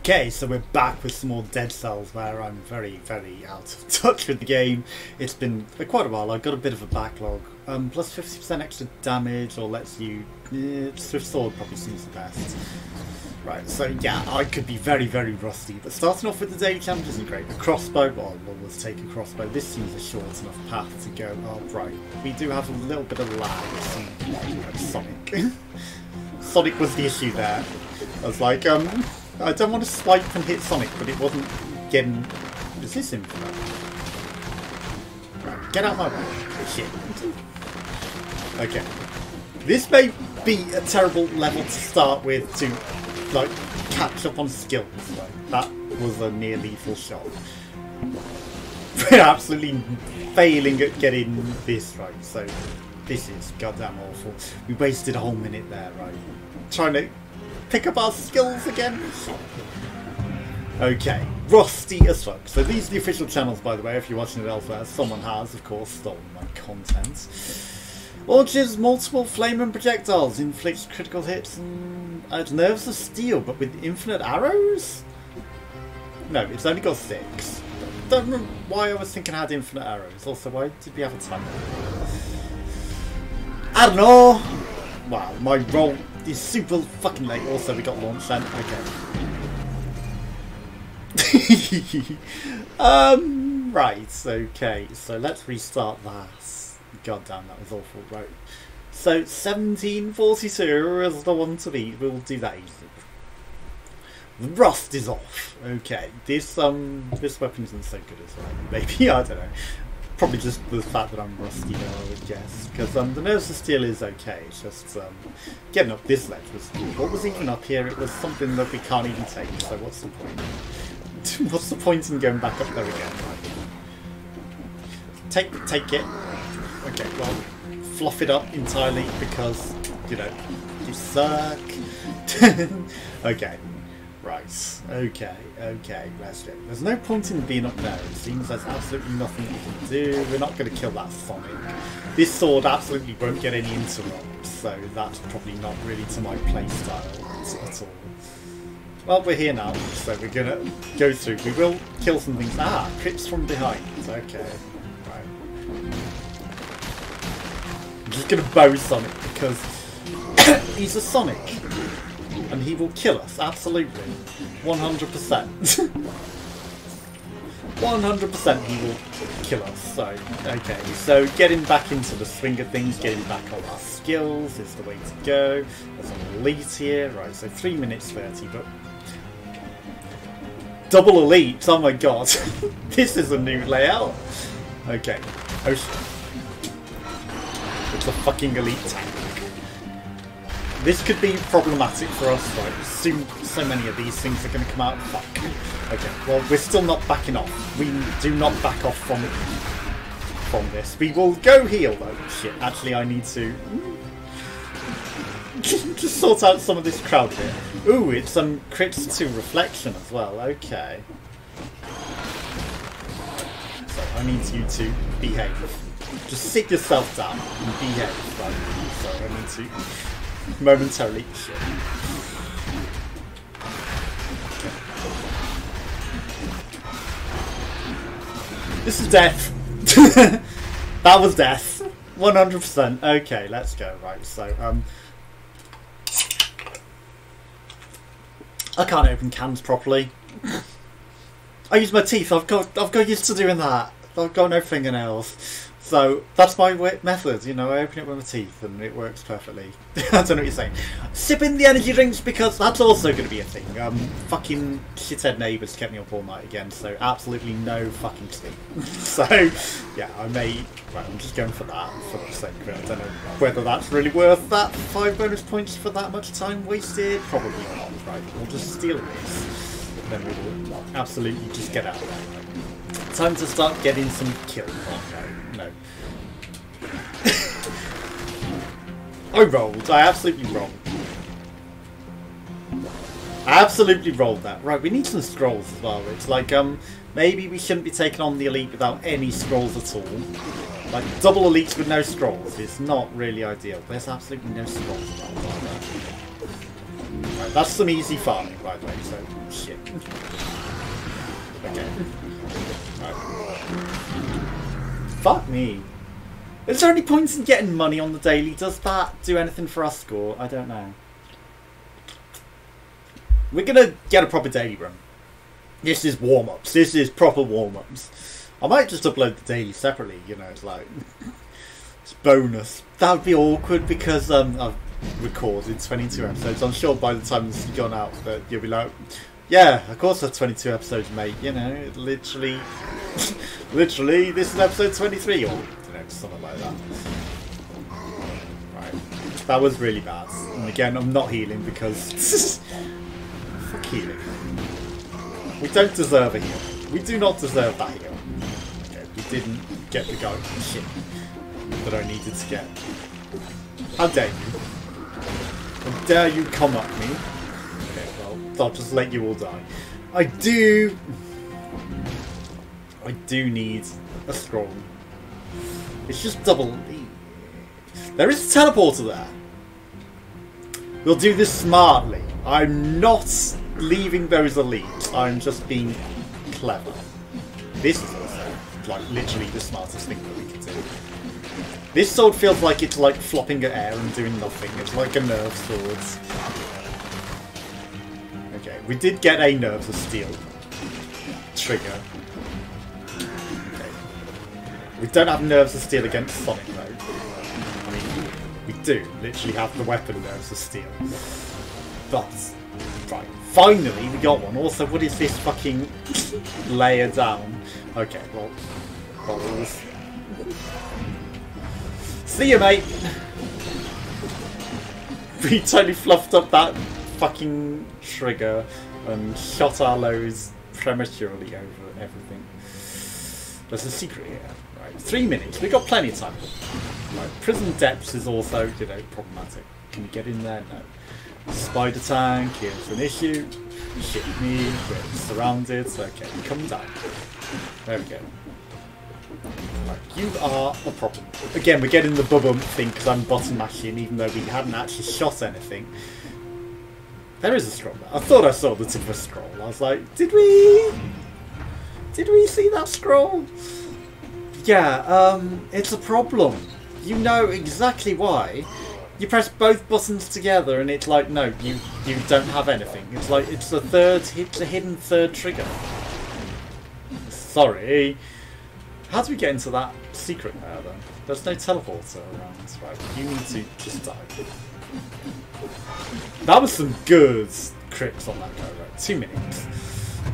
Okay, so we're back with some more Dead Cells where I'm very, very out of touch with the game. It's been quite a while. I've got a bit of a backlog. Plus 50% extra damage, or lets you... Swift Sword probably seems the best. Right, so yeah, I could be very, very rusty. But starting off with the daily challenge isn't great. A crossbow, well, I'll always take a crossbow. This seems a short enough path to go. Oh, right. We do have a little bit of lag with some, Sonic. Sonic was the issue there. I was like, I don't want to swipe and hit Sonic, but it wasn't getting... Is this infinite? Right, get out my way. Shit. Okay. This may be a terrible level to start with to, like, catch up on skills. Like, that was a near lethal shot. We're absolutely failing at getting this right, so this is goddamn awful. We wasted a whole minute there, right? Trying to pick up our skills again. Okay, rusty as fuck. So these are the official channels, by the way, if you're watching it elsewhere. Someone has, of course, stolen my content. Launches multiple flaming projectiles, inflicts critical hits, and adds nerves of steel, but with infinite arrows? No, it's only got 6. Don't know why I was thinking I had infinite arrows. Also, why did we have a timer? I don't know. Wow, my roll is super fucking late. Also, we got launched then. Okay. Right, okay. So let's restart that. God damn, that was awful. Right. So 1742 is the one to beat. We'll do that easily. The rust is off. Okay. This weapon isn't so good as well. Maybe, I don't know. Probably just the fact that I'm rusty, I would guess. Because the nerves of steel is okay. It's just getting up this ledge was... What was even up here? It was something that we can't even take. So what's the point? What's the point in going back up there again? Take it. Okay, well, fluff it up entirely because, you know, you suck. Okay. Right, okay, let's do it. There's no point in being up there. It seems there's absolutely nothing we can do. We're not going to kill that Sonic. This sword absolutely won't get any interrupts, so that's probably not really to my playstyle at all. Well, we're here now, so we're going to go through. We will kill some things. Ah, crits from behind. Okay, right. I'm just going to bow Sonic because he's a Sonic. And he will kill us, absolutely. 100%. 100% he will kill us. So, okay. So getting back into the swing of things, getting back on our skills is the way to go. There's an elite here. Right, so 3 minutes 30, but... Double elite, oh my god. This is a new layout. Okay. It's a fucking elite tank. This could be problematic for us, right? Soon, so many of these things are going to come out. Fuck. Okay, well, we're still not backing off. We do not back off from this. We will go heal, though. Shit, actually, I need to... just sort out some of this crowd here. Ooh, it's some crits to reflection as well. Okay. So, I need you to behave. Just sit yourself down and behave. Right? So, I need to... momentarily. Shit. This is death. That was death. 100%. Okay, let's go. Right, so I can't open cans properly. I use my teeth. I've got used to doing that. I've got no fingernails. So, that's my method, you know, I open it with my teeth and it works perfectly. I don't know what you're saying. Sipping the energy drinks because that's also going to be a thing. Fucking shithead neighbours kept me up all night again, so absolutely no fucking sleep. So, yeah, I may... Right, I'm just going for that, for the sake of it. I don't know whether that's really worth that 5 bonus points for that much time wasted. Probably not, right? We'll just steal this. Then we will absolutely just get out of there. Right? Time to start getting some kills. Oh, no. I rolled. I absolutely rolled. I absolutely rolled that. Right, we need some scrolls as well. It's like, maybe we shouldn't be taking on the elite without any scrolls at all. Like, double elites with no scrolls is not really ideal. There's absolutely no scrolls around there. Right, that's some easy farming, by the way, so shit. Okay. Right. Fuck me. Is there any points in getting money on the daily? Does that do anything for our score? I don't know. We're gonna get a proper daily run. This is warm-ups. This is proper warm-ups. I might just upload the daily separately, you know, it's like... it's bonus. That would be awkward because I've recorded 22 episodes. I'm sure by the time this has gone out that you'll be like, yeah, of course that's 22 episodes, mate. You know, literally, literally, this is episode 23 or, you know, something like that. Right. That was really bad. And again, I'm not healing because... fuck healing. We don't deserve a heal. We do not deserve that heal. Okay, we didn't get the go shit that I needed to get. How dare you? How dare you come at me? Okay, well, I'll just let you all die. I do need a scroll. It's just double E. There is a teleporter there. We'll do this smartly. I'm not leaving those elites. I'm just being clever. This is also, like, literally the smartest thing that we can do. This sword feels like it's like flopping at air and doing nothing. It's like a nerve sword. Okay, we did get a Nerves of Steel trigger. Okay. We don't have Nerves of Steel against Sonic though. I mean, we do literally have the weapon Nerves of Steel. But, right, finally we got one. Also, what is this fucking layer down? Okay, well, balls. See you, mate! We totally fluffed up that fucking trigger and shot our lows prematurely over everything. There's a secret here. Right, 3 minutes. We've got plenty of time. Right, prison depths is also, you know, problematic. Can we get in there? No. Spider tank, here's an issue. Shit me, we're surrounded. Okay, come down. There we go. Right, you are a problem. Again, we're getting the bubble thing because I'm button mashing, even though we hadn't actually shot anything. There is a scroll there. I thought I saw the tip of a scroll. I was like, did we see that scroll? Yeah, it's a problem. You know exactly why. You press both buttons together and it's like, no, you don't have anything. It's like, it's a hidden third trigger. Sorry. How do we get into that secret there then? There's no teleporter around, right? You need to just die. That was some good crits on that guy, right? 2 minutes.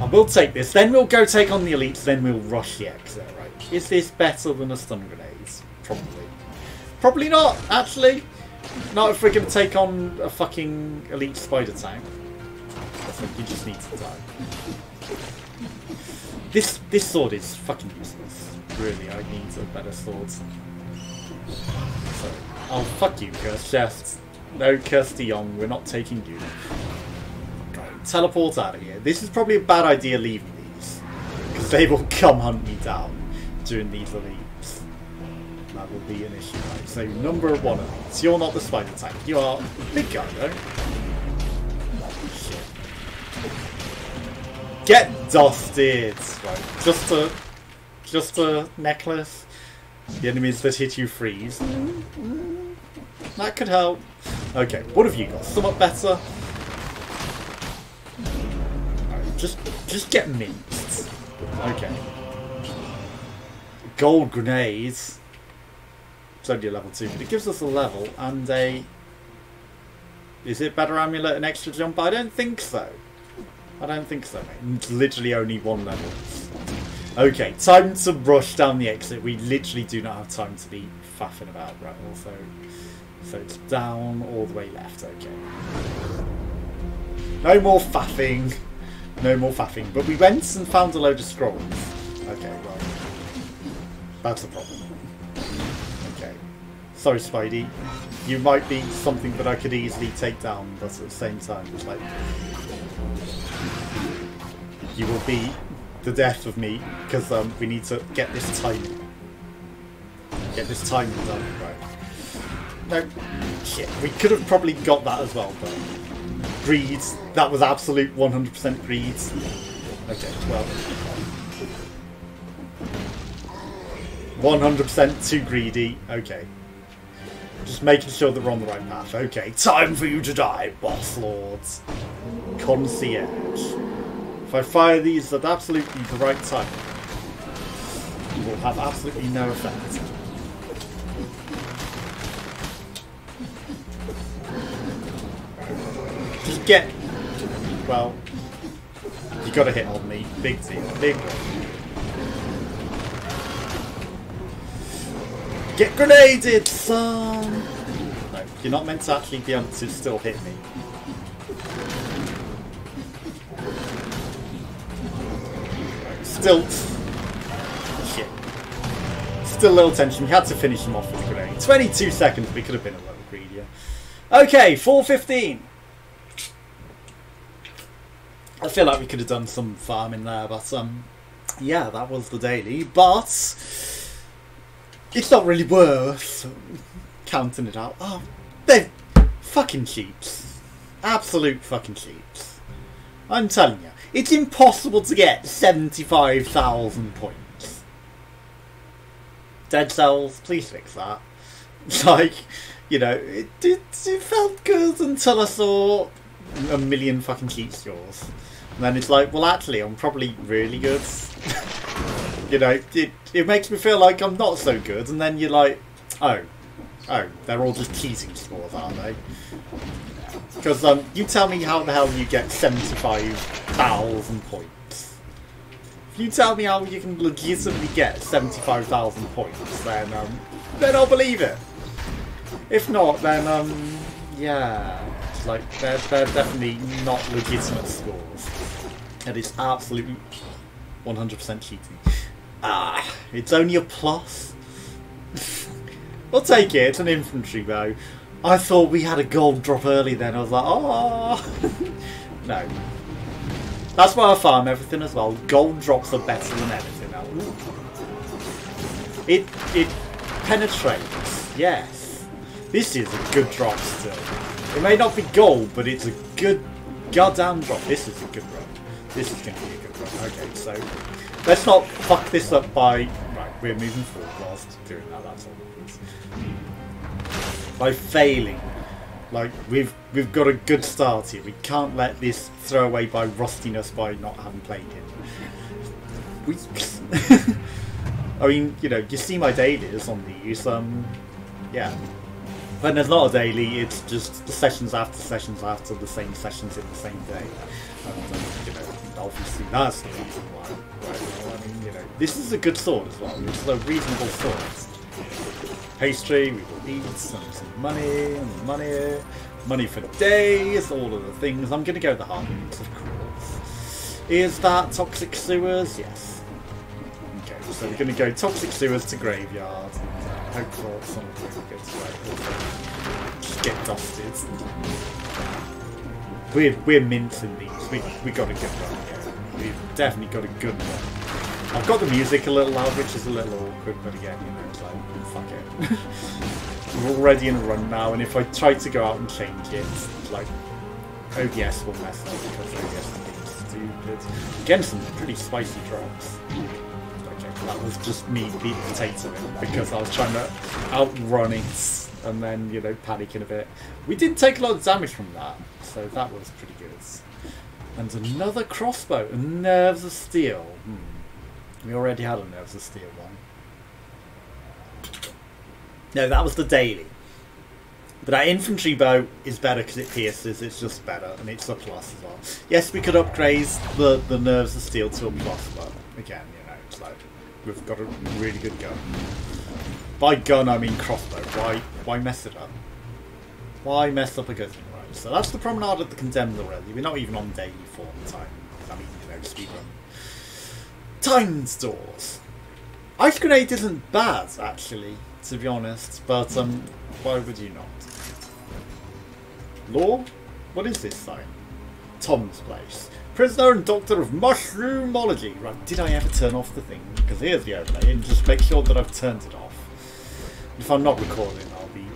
I will take this, then we'll go take on the elites, then we'll rush the exit, right? Is this better than a stun grenade? Probably. Probably not, actually. Not if we're going to take on a fucking elite spider tank. I think you just need to die. This sword is fucking useless. Really, I need a better sword. So, oh, fuck you, Cursed Chest. No, Cursed Young, we're not taking you. Right, teleport out of here. This is probably a bad idea leaving these. Because they will come hunt me down during these elites. That will be an issue, right? So, number 1 elites. You're not the spider tank. You are a big guy, though. Shit. Get dusted! Right, just a necklace. The enemies that hit you freeze. That could help. Okay, what have you got? Somewhat better? Right, just get minced. Okay. Gold grenades. It's only a level 2, but it gives us a level and a... Is it better amulet and extra jump? I don't think so. I don't think so, mate. It's literally only 1 level. Okay, time to rush down the exit. We literally do not have time to be faffing about, right? Also, so it's down all the way left. Okay. No more faffing. No more faffing. But we went and found a load of scrolls. Okay, right. That's a problem. Okay. Sorry, Spidey. You might be something that I could easily take down, but at the same time, it's like... You will be the death of me, because we need to get this timing. Get this timing done, right. No, shit, we could have probably got that as well, but Greed. That was absolute 100% greed. Okay, well. 100% too greedy. Okay. Just making sure that we're on the right path. Okay, time for you to die, boss lords. Concierge. If I fire these at absolutely the right time, it will have absolutely no effect. Just get... Well, you gotta hit on me. Big deal. Big deal. Get grenaded, son! No, you're not meant to actually be able to still hit me. Still... Shit. Still a little tension. We had to finish him off with a grenade. 22 seconds, we could have been a little greedier. Okay, 4:15. I feel like we could have done some farming there, but yeah, that was the daily. But it's not really worth counting it out. Oh, they're fucking cheats. Absolute fucking cheats. I'm telling you, it's impossible to get 75,000 points. Dead Cells, please fix that. Like, you know, it felt good until I saw a million fucking cheat scores. And then it's like, well, actually, I'm probably really good. You know, it makes me feel like I'm not so good. And then you're like, oh, they're all just cheating scores, aren't they? Because you tell me how the hell you get 75,000 points. If you tell me how you can legitimately get 75,000 points, then I'll believe it. If not, then yeah. Like, they're definitely not legitimate scores. And it's absolutely 100% cheating. Ah, it's only a plus. We'll take it, it's an infantry bow. I thought we had a gold drop early then, I was like, oh. No. That's why I farm everything as well. Gold drops are better than anything else. It penetrates, yes. This is a good drop still. It may not be gold, but it's a good goddamn drop. This is a good drop. This is going to be a good drop. Okay, so let's not fuck this up by... Right, we're moving forward whilst doing that, that's all it is. By failing. Like, we've got a good start here. We can't let this throw away by rustiness by not having played it. Weeks. I mean, you know, you see my dailies on these, yeah. When there's not a daily, it's just the sessions after the same sessions in the same day. And, you know, obviously that's the reason why. Right? Well, I mean, you know, this is a good sword as well. It's a reasonable sword. Pastry, we will need some money for days, all of the things. I'm going to go the hard route, of course. Is that toxic sewers? Yes. Okay, so we're going to go toxic sewers to graveyard. Hope for something really good to like, just get dusted. We're mincing these. We got a good one here. We've definitely got a good one. I've got the music a little loud, which is a little awkward, but again, you know, it's like, fuck it. We're already in a run now, and if I try to go out and change it, like, OBS will mess up because OBS is being stupid. Again, some pretty spicy drops. That was just me being potatoing because I was trying to outrun it and then, you know, panicking a bit. We did take a lot of damage from that, so that was pretty good. And another crossbow, a Nerves of Steel. We already had a Nerves of Steel one. No, that was the daily. But that infantry bow is better because it pierces, it's just better, and it's a plus as well. Yes, we could upgrade the Nerves of Steel to a plus, but again, you know, it's like, we've got a really good gun. By gun, I mean crossbow. Why mess it up? Why mess up a gun? Right, so that's the Promenade of the Condemned already. We're not even on daily form time. I mean, you know, speedrun. Time stores. Ice Grenade isn't bad, actually, to be honest, but why would you not? Law? What is this sign? Tom's place. Prisoner and Doctor of Mushroomology. Right, did I ever turn off the thing? Because here's the overlay, and just make sure that I've turned it off. If I'm not recording, I'll be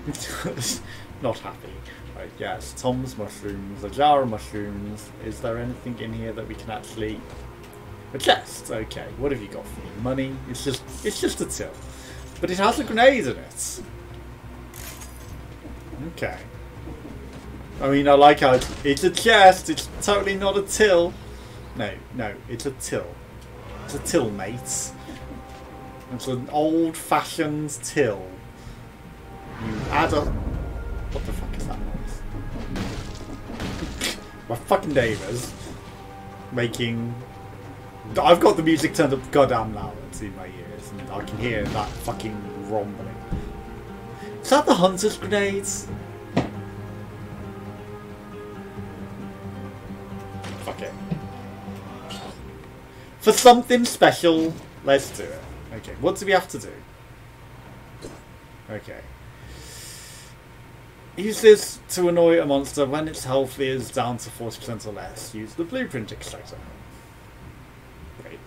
not happy. Right, Right, yes, Tom's mushrooms, a jar of mushrooms. Is there anything in here that we can actually... A chest, okay. What have you got for me? Money? It's just a till. But it has a grenade in it. Okay. I mean, I like how it's a chest, it's totally not a till. No, it's a till. It's a till, mates. It's an old-fashioned till. You add a... What the fuck is that noise? My fucking neighbours making... I've got the music turned up goddamn loud in my ears, and I can hear that fucking rumbling. Is that the hunter's grenades? Fuck it. For something special, let's do it. Okay, what do we have to do? Okay. Use this to annoy a monster when its health is down to 40% or less. Use the blueprint extractor. Wait.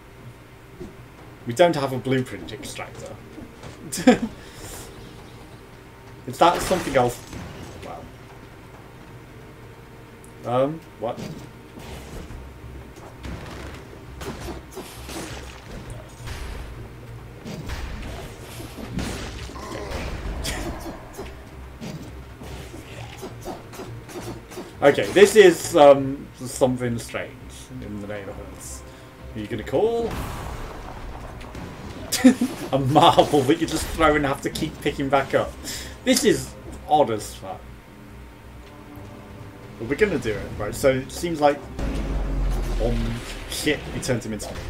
We don't have a blueprint extractor. Is that something else? Wow. What? Okay, this is something strange in the neighbourhoods. Are you gonna call? A marble that you just throw and have to keep picking back up. This is odd as fuck. But we're gonna do it, right? So it seems like... shit, we turned him into a lead.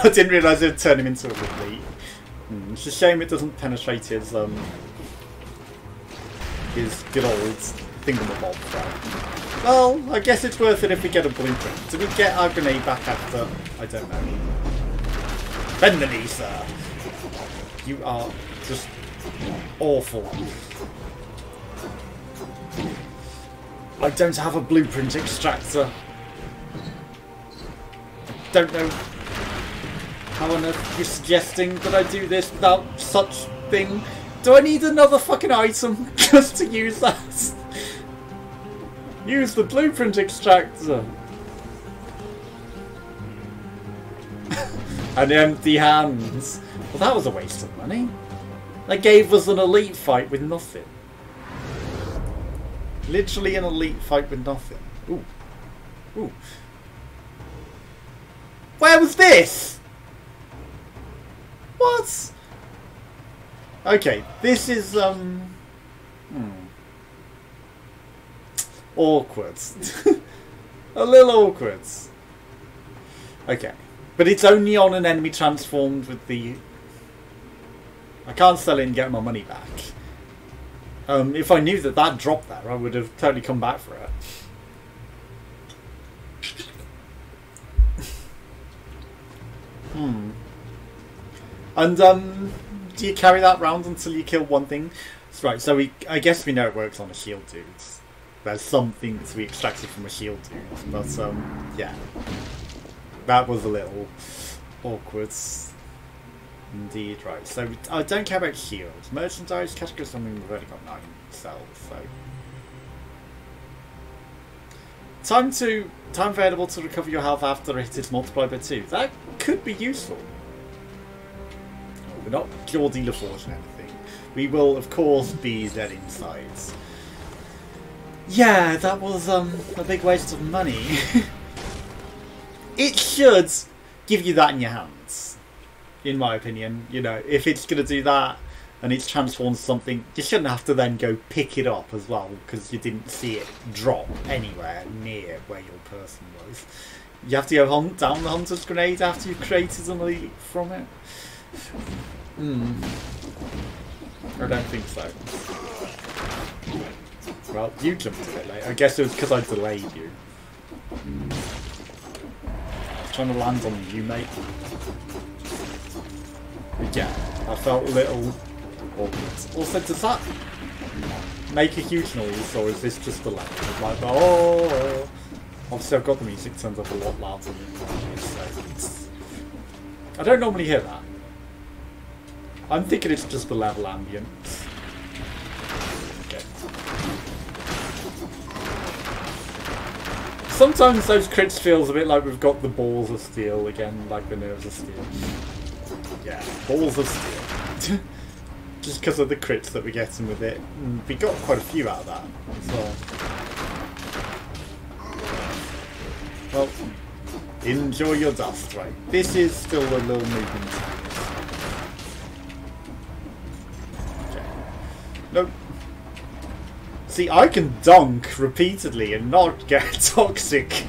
I didn't realise it would turn him into a lead. It's a shame it doesn't penetrate his good old thingamabob. Right? Well, I guess it's worth it if we get a blueprint. Do we get our grenade back after? I don't know. Bend the knee, sir. You are just awful. I don't have a blueprint extractor. I don't know how on earth you're suggesting that I do this without such thing. Do I need another fucking item just to use that? Use the blueprint extractor. And empty hands. Well, that was a waste of money. That gave us an elite fight with nothing. Literally an elite fight with nothing. Ooh. Ooh. Where was this? What? Okay, this is, awkward. A little awkward. Okay. But it's only on an enemy transformed with the... I can't sell it and get my money back. If I knew that that dropped there, I would have totally come back for it. And, do you carry that round until you kill one thing? That's right, so I guess we know it works on a shield dude. There's something to be extracted from a shield dude, but, yeah. That was a little awkward. Indeed, right. So I don't care about shields. Merchandise, category something, we've already got 9 cells, so. Time available to recover your health after it is multiplied by 2. That could be useful. We're not Geordie LaForge and anything. We will, of course, be dead inside. Yeah, that was a big waste of money. It should give you that in your hands, in my opinion. You know, if it's going to do that and it's transformed something, you shouldn't have to then go pick it up as well because you didn't see it drop anywhere near where your person was. You have to go hunt down the hunter's grenade after you've created an elite from it. I don't think so. Well, you jumped a bit late. I guess it was because I delayed you. Trying to land on you, mate. Yeah, I felt a little awkward. Also, does that make a huge noise, or is this just the lag? Like, oh, obviously I've got the music turned up a lot louder than normally, so I don't normally hear that. I'm thinking it's just the level ambience. Okay. Sometimes those crits feels a bit like we've got the balls of steel again, like the nerves of steel. Yeah, balls of steel. Just because of the crits that we're getting with it. And we got quite a few out of that as well. Well, enjoy your dust, right? This is still a little movement. Okay. Nope. See, I can dunk repeatedly and not get toxic.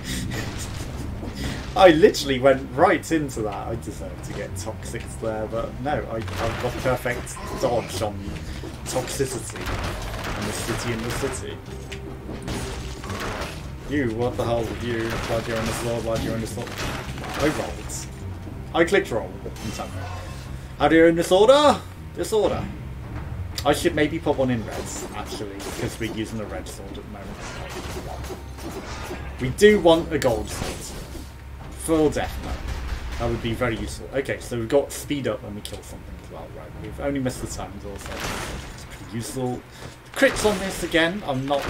I literally went right into that. I deserve to get toxic there, but no, I've got perfect dodge on toxicity and the city. You, what the hell with you? Glad you're on the sword, glad you're on the sword. I rolled. I clicked roll. How do you in disorder? Disorder. I should maybe put one in reds, actually, because we're using a red sword at the moment. We do want a gold sword. Full death mode. That would be very useful. Okay, so we've got speed up when we kill something as well, right? We've only missed the times also. It's pretty useful. Crits on this again, I'm not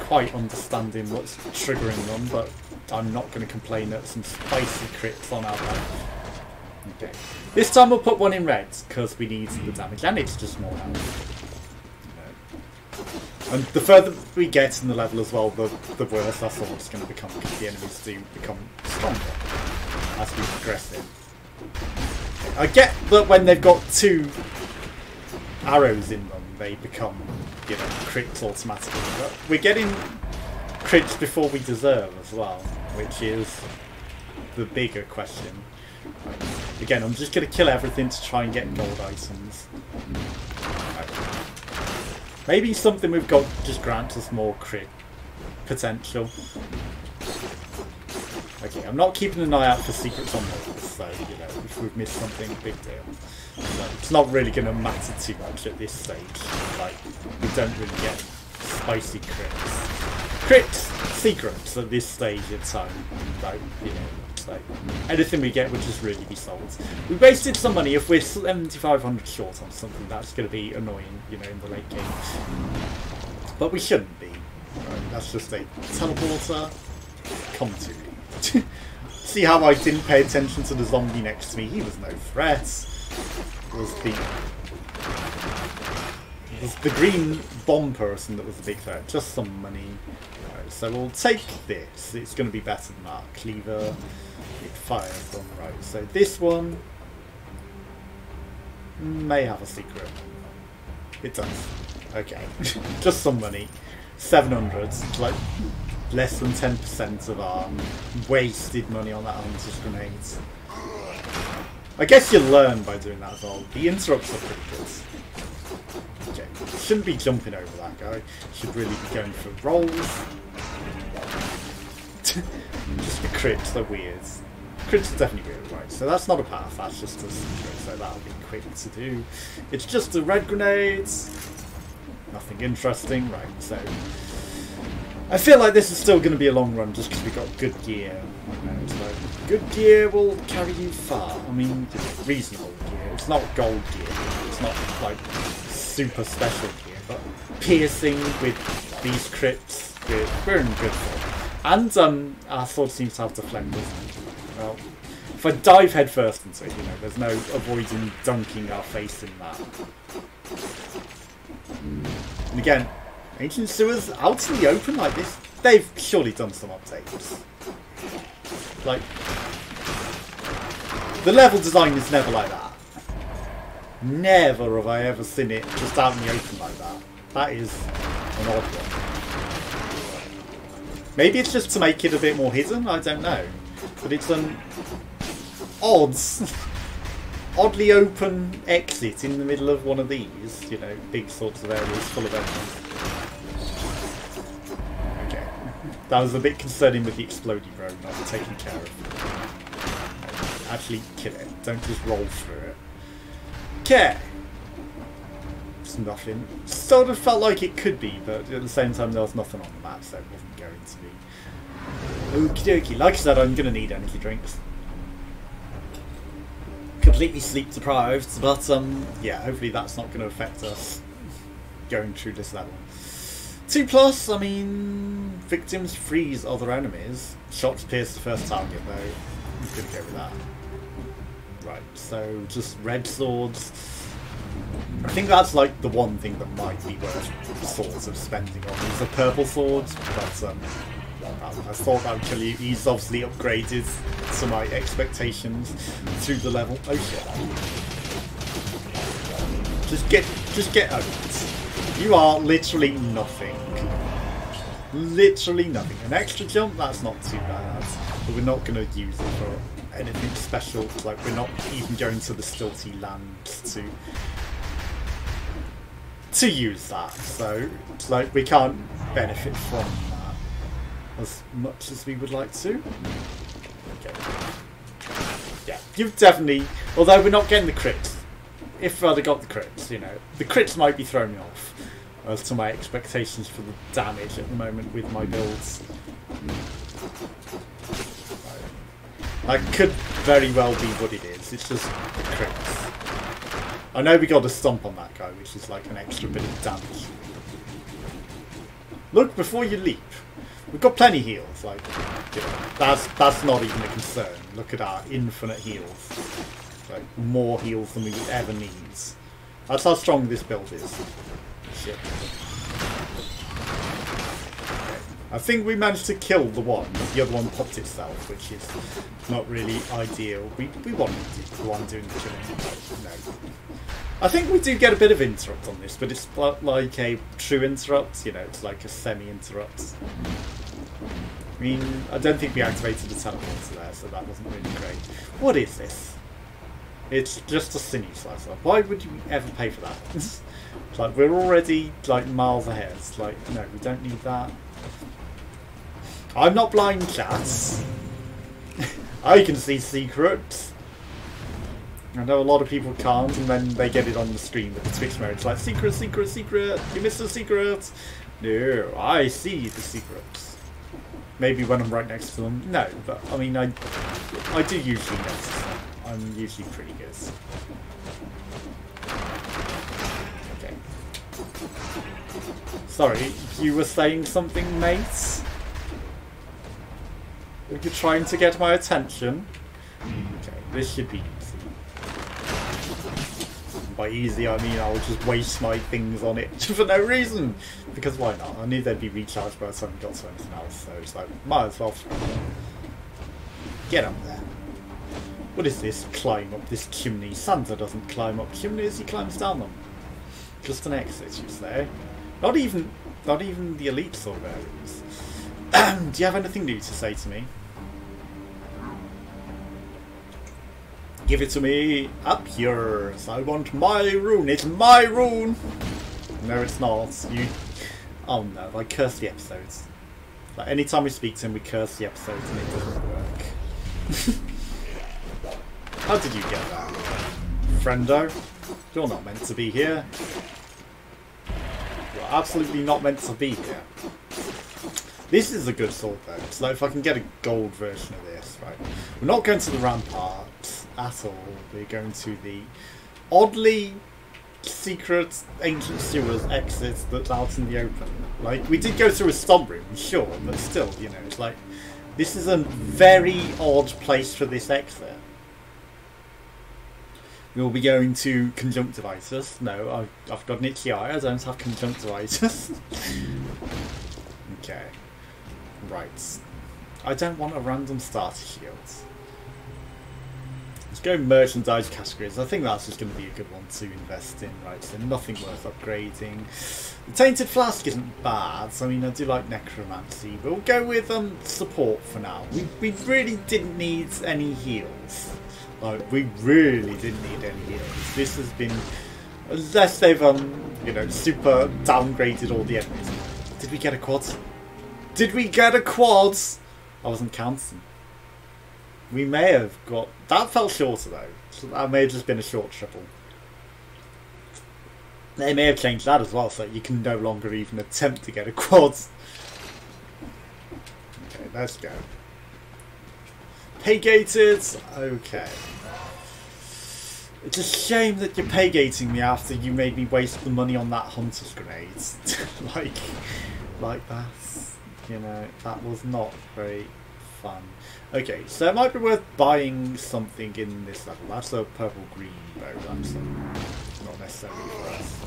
quite understanding what's triggering them, but I'm not going to complain at some spicy crits on our life. Okay. This time we'll put one in reds, because we need the damage, and it's just more health. And the further we get in the level as well, the worse our sword's going to become, because the enemies do become stronger as we progress in. I get that when they've got 2 arrows in them, they become, you know, crits automatically. But we're getting crits before we deserve as well, which is the bigger question. Again, I'm just going to kill everything to try and get gold items. Maybe something we've got just grants us more crit potential. Okay, I'm not keeping an eye out for secrets on those, so, you know, if we've missed something, big deal. So it's not really going to matter too much at this stage. Like, we don't really get spicy crits. Crits! Secrets at this stage in time. Like, you know, it's like, anything we get would just really be sold. We wasted some money. If we're 7,500 short on something, that's going to be annoying, you know, in the late game. But we shouldn't be. Right, that's just a teleporter. Come to me. See how I didn't pay attention to the zombie next to me? He was no threat. It was the green bomb person that was the big threat. Just some money. Right, so we'll take this. It's going to be better than that. Cleaver. It fires them. Right, so this one may have a secret. It does. Okay. Just some money. 700. Like, less than 10% of our wasted money on that hunter's grenades. I guess you learn by doing that as well. The interrupts are pretty good. Okay, shouldn't be jumping over that guy. Should really be going for rolls. Just the crits, they're weird. Crits are definitely weird, right? So that's not a path, that's just a secret, so that'll be quick to do. It's just the red grenades. Nothing interesting, right? So I feel like this is still going to be a long run just because we got good gear. So good gear will carry you far. I mean, reasonable gear. It's not gold gear. It's not like super special gear, but piercing with these crits, we're in good form. And our sword seems to have deflect, doesn't it? Well, if I dive head first into it, you know, there's no avoiding dunking our face in that. And again, Ancient Sewers out in the open like this, they've surely done some updates. Like, the level design is never like that. Never have I ever seen it just out in the open like that. That is an odd one. Maybe it's just to make it a bit more hidden, I don't know. But it's an oddly open exit in the middle of one of these, you know, big sorts of areas full of enemies. Okay. That was a bit concerning with the explodey bro not taking care of it. Actually kill it, don't just roll through it. Okay. It's nothing. Sort of felt like it could be, but at the same time there was nothing on the map, so it wasn't going to be. Okie dokie. Like I said, I'm going to need energy drinks. Completely sleep deprived, but yeah, hopefully that's not going to affect us going through this level. 2+, I mean, victims freeze other enemies. Shots pierce the first target though. I'm gonna go with that. Right, so just red swords. I think that's like the one thing that might be worth swords of spending on. These are purple swords, but I thought that would kill you. He's obviously upgraded to my expectations through the level. Oh shit. Just get out. You are literally nothing. Literally nothing. An extra jump, that's not too bad. But we're not going to use it for anything special. Like, we're not even going to the stilty lands to use that. So, it's like, we can't benefit from that as much as we would like to. Okay. Yeah, you've definitely... Although we're not getting the crits. If I'd have got the crits, you know, the crits might be throwing me off as to my expectations for the damage at the moment with my builds. That could very well be what it is. It's just the crits. I know we got a stomp on that guy, which is like an extra bit of damage. Look before you leap. We've got plenty heals. Like, you know, that's not even a concern. Look at our infinite heals. Like, more heals than we ever need. That's how strong this build is. Shit. Okay. I think we managed to kill the one. The other one popped itself, which is not really ideal. We want the one doing the killing. No. I think we do get a bit of interrupt on this, but it's like a true interrupt. You know, it's like a semi-interrupt. I mean, I don't think we activated the teleporter there, so that wasn't really great. What is this? It's just a sinew slicer. Why would you ever pay for that? It's like, we're already like miles ahead. It's like, no, we don't need that. I'm not blind, chats. I can see secrets. I know a lot of people can't, and then they get it on the screen with the Twitch mode. It's like, secret, secret, secret. You missed a secret. No, I see the secrets. Maybe when I'm right next to them. No, but I mean, I do usually notice them. I'm usually pretty good. Okay. Sorry, you were saying something, mate? Are you trying to get my attention? Okay, this should be easy. By easy, I mean I'll just waste my things on it for no reason. Because why not? I knew they'd be recharged by the time we got to anything else, so it's like, might as well throw them. Get up there. What is this? Climb up this chimney. Santa doesn't climb up chimneys, he climbs down them. Just an exit, you say? Not even the elite sword bearers. Do you have anything new to say to me? Give it to me. Up yours. I want my rune. It's my rune. No, it's not. You. Oh no! I curse the episodes. Like anytime we speak to him, we curse the episodes, and it doesn't work. How did you get that, friendo? You're not meant to be here. You're absolutely not meant to be here. This is a good sword though. It's like if I can get a gold version of this, right? We're not going to the ramparts at all. We're going to the oddly secret ancient sewers exit that's out in the open. Like, we did go through a stomp room, sure, but still, you know, it's like, this is a very odd place for this exit. We'll be going to conjunctivitis. No, I've got an itchy eye, I don't have conjunctivitis. Okay. Right. I don't want a random starter shield. Let's go merchandise categories. I think that's just going to be a good one to invest in, right? So nothing worth upgrading. The Tainted Flask isn't bad. So, I mean, I do like necromancy. But we'll go with support for now. We really didn't need any heals. Like, we really didn't need any heals. This has been... Unless they've, you know, super downgraded all the enemies. Did we get a quad? Did we get a quad? I wasn't counting. We may have got... That felt shorter though. So that may have just been a short triple. They may have changed that as well, so you can no longer even attempt to get a quad. Okay, let's go. Pay-gated. Okay. It's a shame that you're pay-gating me after you made me waste the money on that hunter's grenade. like that. You know, that was not very fun. Okay, so it might be worth buying something in this level. That's a purple-green bow. That's not necessarily for us.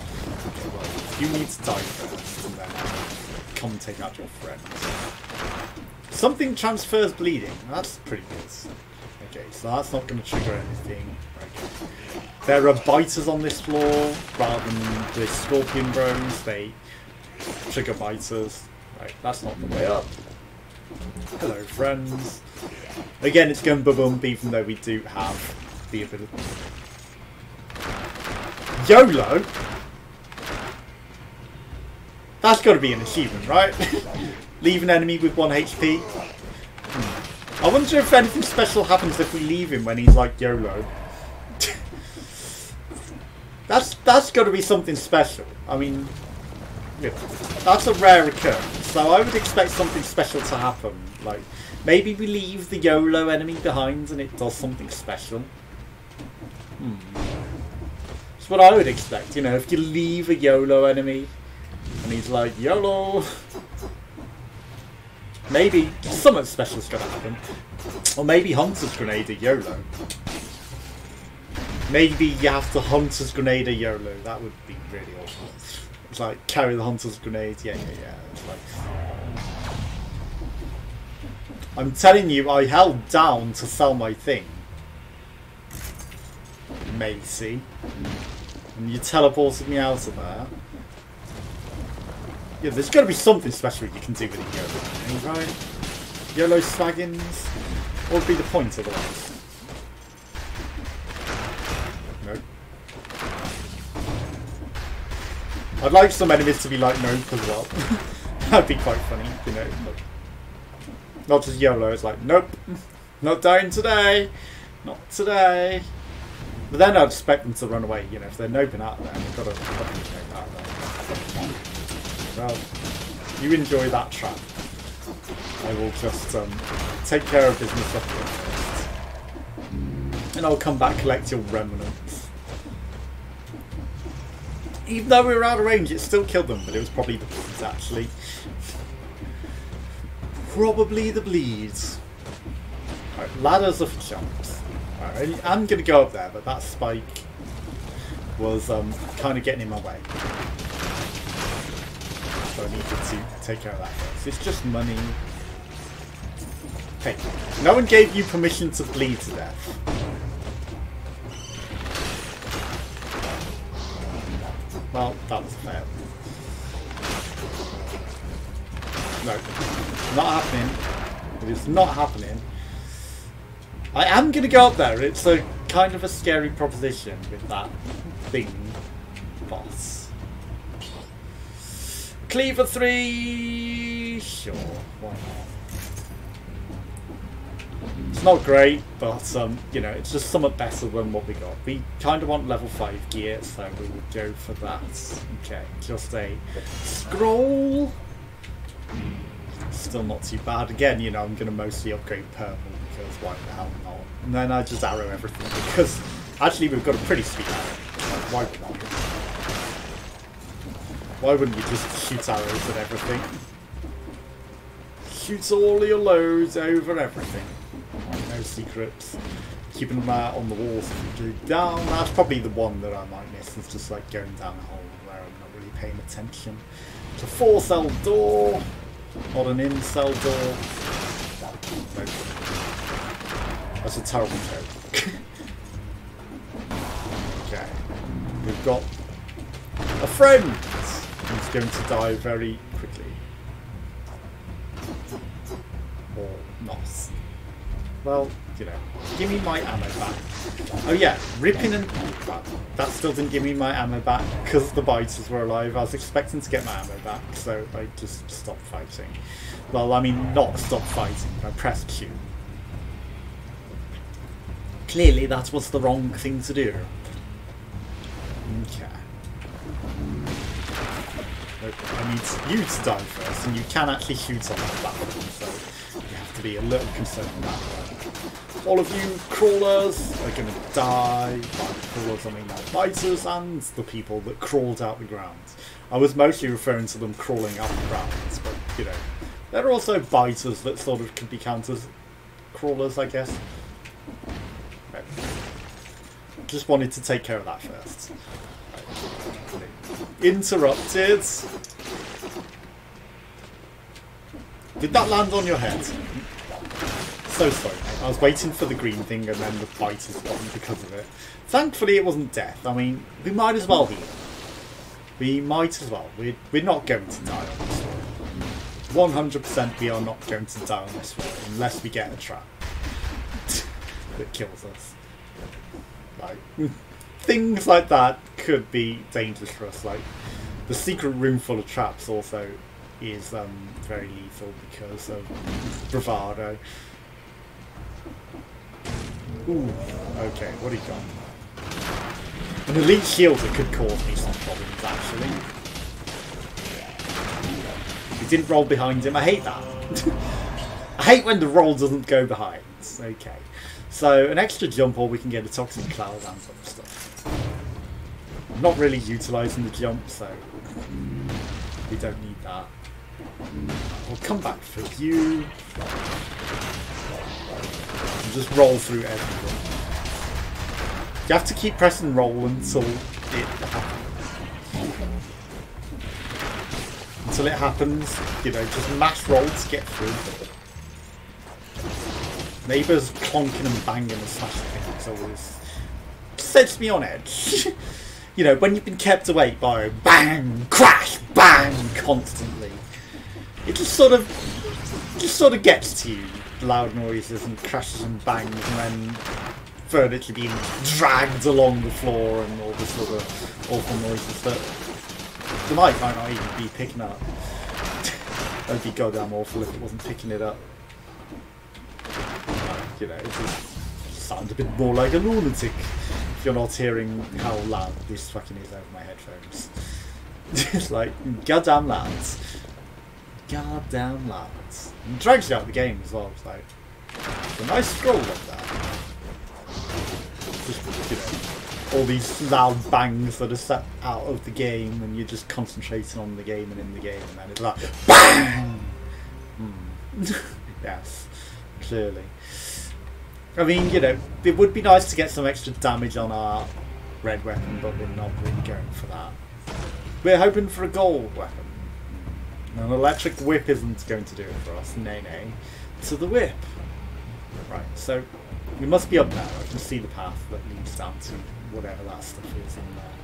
Okay, well, you need to die first, and then come take out your friends. Something transfers bleeding. That's pretty good. Okay, so that's not going to trigger anything. Okay. There are biters on this floor, rather than the scorpion bros. They trigger biters. Right, that's not the way up. Hello, friends. Again, it's going ba-bump, even though we do have the ability. YOLO? That's got to be an achievement, right? Leave an enemy with 1 HP. I wonder if anything special happens if we leave him when he's like YOLO. That's got to be something special. I mean, yeah, that's a rare occurrence, so I would expect something special to happen. Like, maybe we leave the YOLO enemy behind and it does something special. That's what I would expect, you know, if you leave a YOLO enemy and he's like, YOLO! Maybe something special's gonna happen. Or maybe Hunter's Grenade a YOLO. Maybe you have to Hunter's Grenade a YOLO. That would be really awesome. It's like, carry the Hunter's Grenade. Yeah. It's like... I'm telling you, I held down to sell my thing. Macy. And you teleported me out of there. Yeah, there's got to be something special you can do with a YOLO, right? YOLO swaggins? What would be the point otherwise? Nope. I'd like some enemies to be like nope as well. That'd be quite funny, you know. Not just YOLO, it's like, nope, not dying today, not today. But then I'd expect them to run away, you know, if they're noping out there, they've got to fucking nope out there. Well, you enjoy that trap. I will just take care of business up here first. And I'll come back, collect your remnants. Even though we were out of range, it still killed them, but it was probably the bleeds, actually. Probably the bleeds. Right, ladders are for chumps. Right, I'm going to go up there, but that spike was kind of getting in my way. So I needed to take care of that first. It's just money. Hey, no one gave you permission to bleed to death. Well, that was fair. No, not happening. It is not happening. I am going to go up there. It's a kind of a scary proposition with that thing boss. Cleaver 3! Sure, why not? It's not great, but, you know, it's just somewhat better than what we got. We kind of want level 5 gear, so we will go for that. Okay, just a scroll. Still not too bad. Again, you know, I'm going to mostly upgrade purple, because why the hell not? And then I just arrow everything, because actually we've got a pretty sweet arrow. Like, why would not? Why wouldn't you just shoot arrows at everything? Shoots all your loads over everything. No secrets. Keeping them out on the walls as you go down. That's probably the one that I might miss. It's just like going down a hole where I'm not really paying attention. It's a 4-cell door. Not an in-cell door. Nope. That's a terrible joke. Okay. We've got a friend who's going to die very quickly. Or not. Well, you know, give me my ammo back. Oh yeah, ripping and... that still didn't give me my ammo back because the biters were alive. I was expecting to get my ammo back, so I just stopped fighting. Well, I mean, not stopped fighting, I pressed Q. Clearly that was the wrong thing to do. Okay. I need you to die first, and you can actually shoot on that platform, so you have to be a little concerned on that one. All of you crawlers are going to die. By crawlers, I mean like biters and the people that crawled out the ground. I was mostly referring to them crawling up the ground, but you know, There are also biters that sort of could be counted as crawlers, I guess. Right. Just wanted to take care of that first. Right. Interrupted. Did that land on your head? So sorry, mate. I was waiting for the green thing and then the biters got me because of it. Thankfully it wasn't death. I mean, we might as well heal. We might as well. We're not going to die on this one. 100% we are not going to die on this one unless we get a trap that kills us. Like, things like that could be dangerous for us. Like, the secret room full of traps also is very lethal because of bravado. Ooh, okay, what do you got? An elite shielder could cause me some problems, actually. He didn't roll behind him. I hate that. I hate when the roll doesn't go behind. Okay. So, an extra jump, or we can get a toxic cloud and other stuff. I'm not really utilising the jump, so we don't need that. We'll come back for you. And just roll through everyone. You have to keep pressing roll until it happens. Until it happens, you know, just mash roll to get through. Neighbours clonking and banging and smashing things always sets me on edge. You know, when you've been kept awake by bang, crash, bang constantly, it just sort of gets to you. Loud noises and crashes and bangs, and then furniture being dragged along the floor and all this other awful noises that the mic might not even be picking up. That'd be goddamn awful if it wasn't picking it up. You know, it just sounds a bit more like a lunatic if you're not hearing how loud this fucking is over my headphones. It's like, goddamn louds. Goddamn louds. And it drags you out of the game as well. It's like, it's a nice scroll like that. Just, you know, all these loud bangs that are set out of the game and you're just concentrating on the game and in the game, and then it's like, BANG! Yes, clearly. I mean, you know, it would be nice to get some extra damage on our red weapon, but we're not really going for that. We're hoping for a gold weapon. An electric whip isn't going to do it for us. Nay, nay. To the whip. Right, so we must be up there. I can see the path that leads down to whatever that stuff is in there.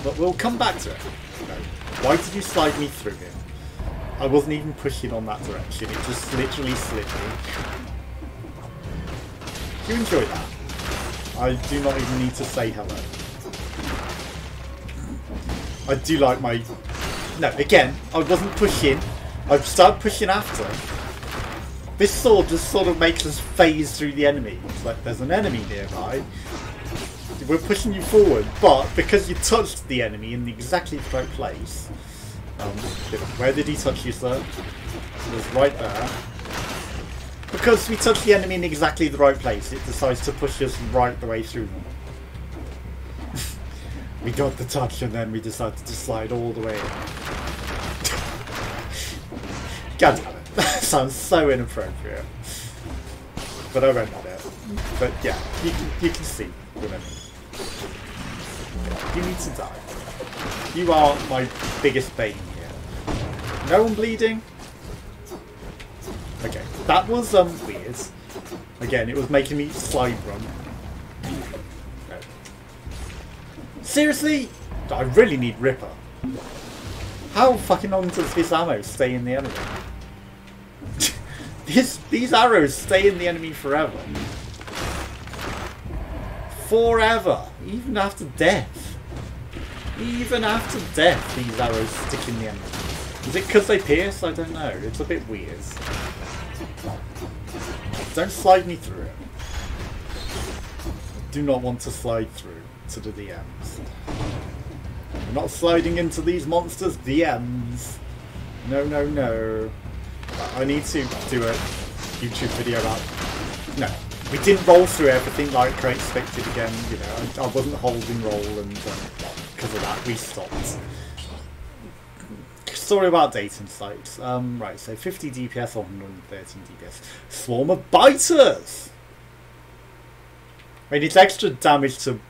But we'll come back to it. Okay. Why did you slide me through here? I wasn't even pushing on that direction. It just literally slid me. Do you enjoy that? I do not even need to say hello. I do like my... No, again, I wasn't pushing. I started pushing after. This sword just sort of makes us phase through the enemy. It's like there's an enemy nearby. We're pushing you forward, but because you touched the enemy in exactly the right place... where did he touch you, sir? It was right there. Because we touched the enemy in exactly the right place, it decides to push us right the way through them. We got the touch and then we decided to slide all the way in. God damn it. That sounds so inappropriate. But I remembered it. But yeah, you can see what I mean. Yeah, you need to die. You are my biggest bane here. No one bleeding? Okay, that was weird. Again, it was making me slide run. No. Seriously? I really need Ripper. How fucking long does this ammo stay in the enemy? These arrows stay in the enemy forever. Forever. Even after death. Even after death, these arrows stick in the enemy. Is it because they pierce? I don't know. It's a bit weird. Don't slide me through it. I do not want to slide through to the DMs. I'm not sliding into these monsters' DMs. No, no, no. I need to do a YouTube video about... No, we didn't roll through everything like I expected again. You know, I wasn't holding roll, and because of that we stopped. story about dating sites. Right, so 50 DPS or 113 DPS. Swarm of biters! I mean, it's extra damage to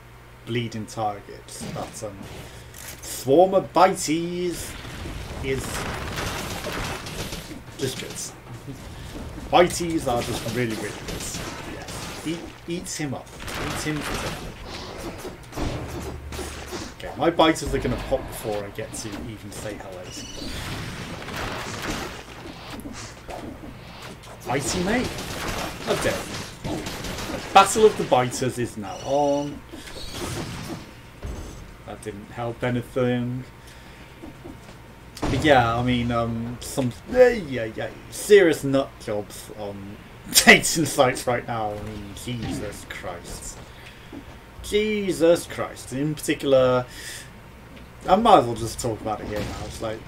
bleeding targets, but Swarm of bites is just good. Bites are just really, really good. Yeah. Eats him up. Eats him for dinner. Okay, my biters are going to pop before I get to even say hello to them. Bitey mate? How dare you. Battle of the Biters is now on. That didn't help anything. But yeah, I mean, some serious nut jobs on dating sites right now. I mean, Jesus Christ. Jesus Christ. In particular, I might as well just talk about it here now. It's like,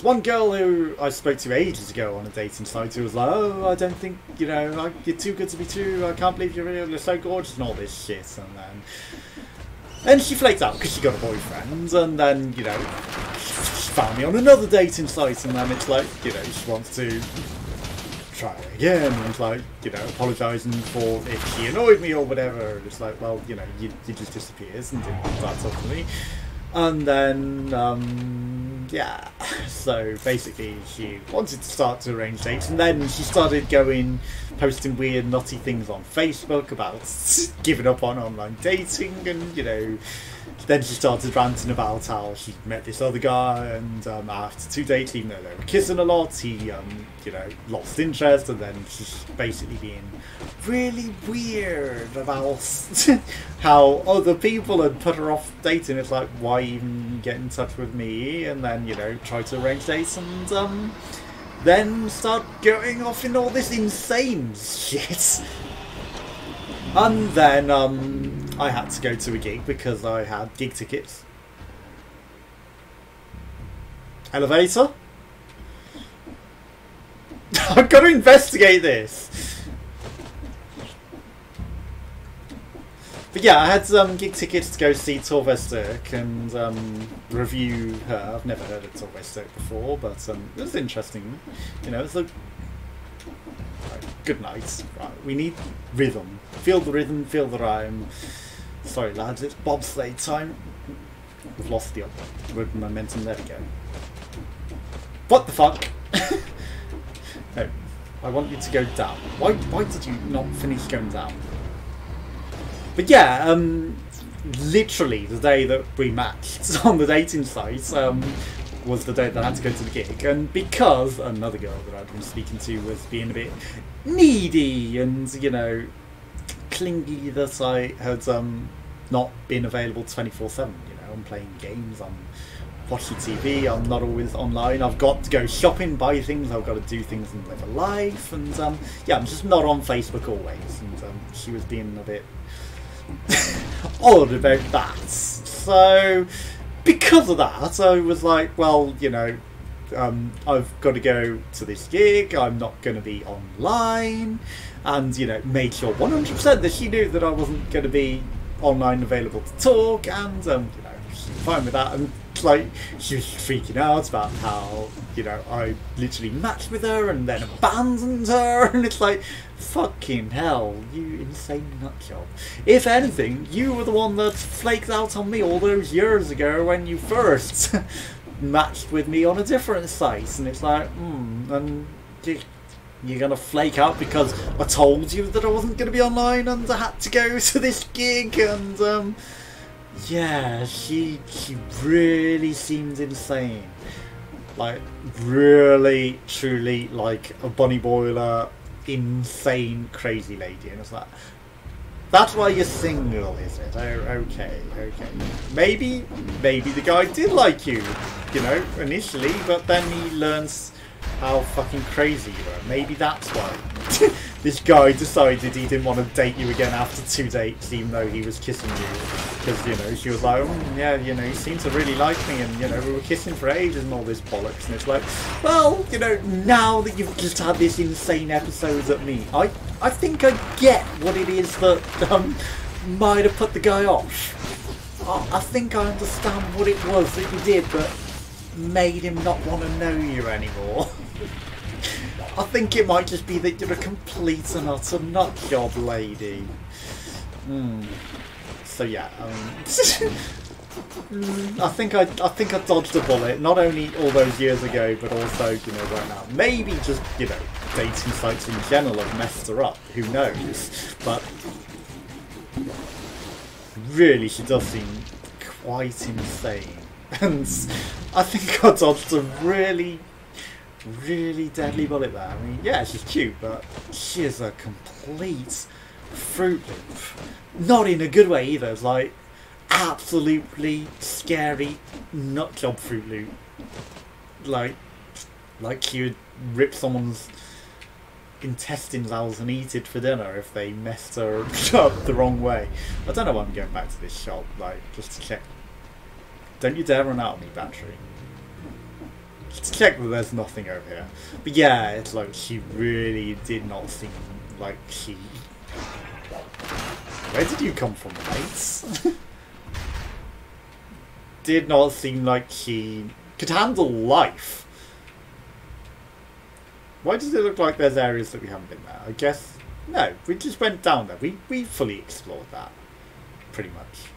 one girl who I spoke to ages ago on a dating site who was like, oh, I don't think, you know, you're too good to be true, I can't believe you're so gorgeous and all this shit. And she flaked out because she got a boyfriend, and then, you know, she found me on another dating site, and then it's like, you know, she wants to try it again, and it's like, you know, apologising for if she annoyed me or whatever. It's like, well, you know, you just disappears and didn't start talking to me. And then, yeah, so basically she wanted to start to arrange dates, and then she started posting weird nutty things on Facebook about giving up on online dating, and, you know, then she started ranting about how she met this other guy, and after 2 dates, even though they were kissing a lot, he, you know, lost interest, and then she's basically being really weird about how other people had put her off dating. It's like, why even get in touch with me? And then, you know, try to arrange dates, and then start going off in all this insane shit. And then I had to go to a gig because I had gig tickets. Elevator? I've got to investigate this. But yeah, I had gig tickets to go see Torve Sturk and review her. I've never heard of Torve Sturk before, but it was interesting. You know, it's like, good night. Right, we need rhythm. Feel the rhythm, feel the rhyme. Sorry lads, it's bobsleigh time. We've lost the upward momentum. There we go. What the fuck? No, I want you to go down. Why did you not finish going down? But yeah, literally the day that we matched on the dating site was the day that I had to go to the gig, and because another girl that I'd been speaking to was being a bit needy and, you know, clingy, that I had not been available 24/7. You know, I'm playing games, I'm watching TV, I'm not always online, I've got to go shopping, buy things, I've got to do things and live a life, and yeah, I'm just not on Facebook always, and she was being a bit odd about that. So because of that, I was like, well, you know, I've got to go to this gig, I'm not going to be online, and, you know, made sure 100% that she knew that I wasn't going to be online available to talk, and, you know, she's fine with that, and, like, she was freaking out about how, you know, I literally matched with her and then abandoned her, and it's like, fucking hell, you insane nutjob. If anything, you were the one that flaked out on me all those years ago when you first matched with me on a different site, and it's like, and you're gonna flake out because I told you that I wasn't gonna be online and I had to go to this gig, and yeah, she really seemed insane, like really truly like a bunny boiler, insane crazy lady, and it's like, that's why you're single, is it? Oh, okay. Maybe the guy did like you, you know, initially, but then he learns how fucking crazy you are. Maybe that's why this guy decided he didn't want to date you again after 2 dates, even though he was kissing you. Because, you know, she was like, yeah, you know, you seem to really like me, and, you know, we were kissing for ages and all this bollocks. And it's like, well, you know, now that you've just had this insane episode at me, I think I get what it is that might have put the guy off. I think I understand what it was that you did, but made him not want to know you anymore. I think it might just be that you're a complete and utter nut job lady. So yeah, I think I dodged a bullet, not only all those years ago, but also, you know, right now. Maybe just, you know, dating sites in general have messed her up, who knows. But really, she does seem quite insane. And I think I dodged a really, really deadly bullet there. I mean, yeah, she's cute, but she is a complete Fruit Loop. Not in a good way either. It's like absolutely scary nutjob Fruit Loop. Like you would rip someone's intestines out and eat it for dinner if they messed her up the wrong way. I don't know why I'm going back to this shop, like, just to check. Don't you dare run out of me, battery. Just to check that there's nothing over here. But yeah, it's like she really did not seem like she... Where did you come from, mates? Did not seem like she could handle life. Why does it look like there's areas that we haven't been there? I guess... No, we just went down there. We fully explored that. Pretty much.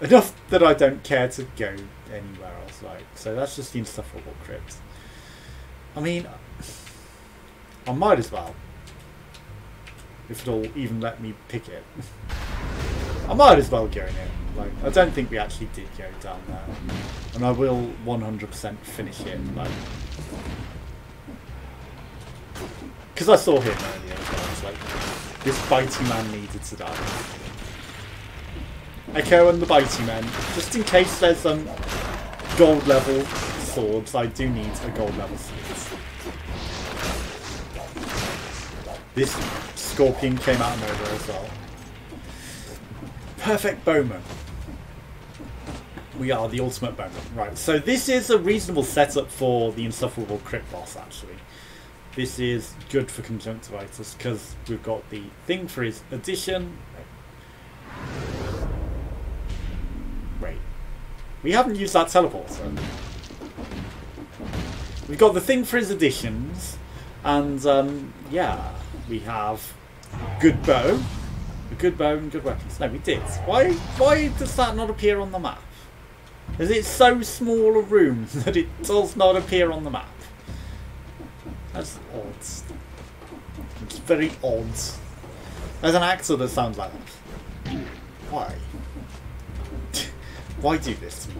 Enough that I don't care to go anywhere else. Like, so that's just the insufferable crypt. I mean... I might as well. If it'll even let me pick it. I might as well go in it. Like, I don't think we actually did go down there. And I will 100% finish it. Like... Because I saw him earlier, so I was like, this bitey man needed to die. Echo and the bitey men. Just in case there's some gold level swords, I do need a gold level sword. This scorpion came out of nowhere as well. Perfect bowman. We are the ultimate bowman. Right, so this is a reasonable setup for the insufferable crypt boss, actually. This is good for conjunctivitis because we've got the thing for his addition. Wait. We haven't used that teleporter. We've got the thing for his additions. And, yeah, we have good bow. A good bow and good weapons. No, we did. Why does that not appear on the map? Is it so small a room that it does not appear on the map? That's odd. It's very odd. There's an actor that sounds like that. Why? Why do this to me?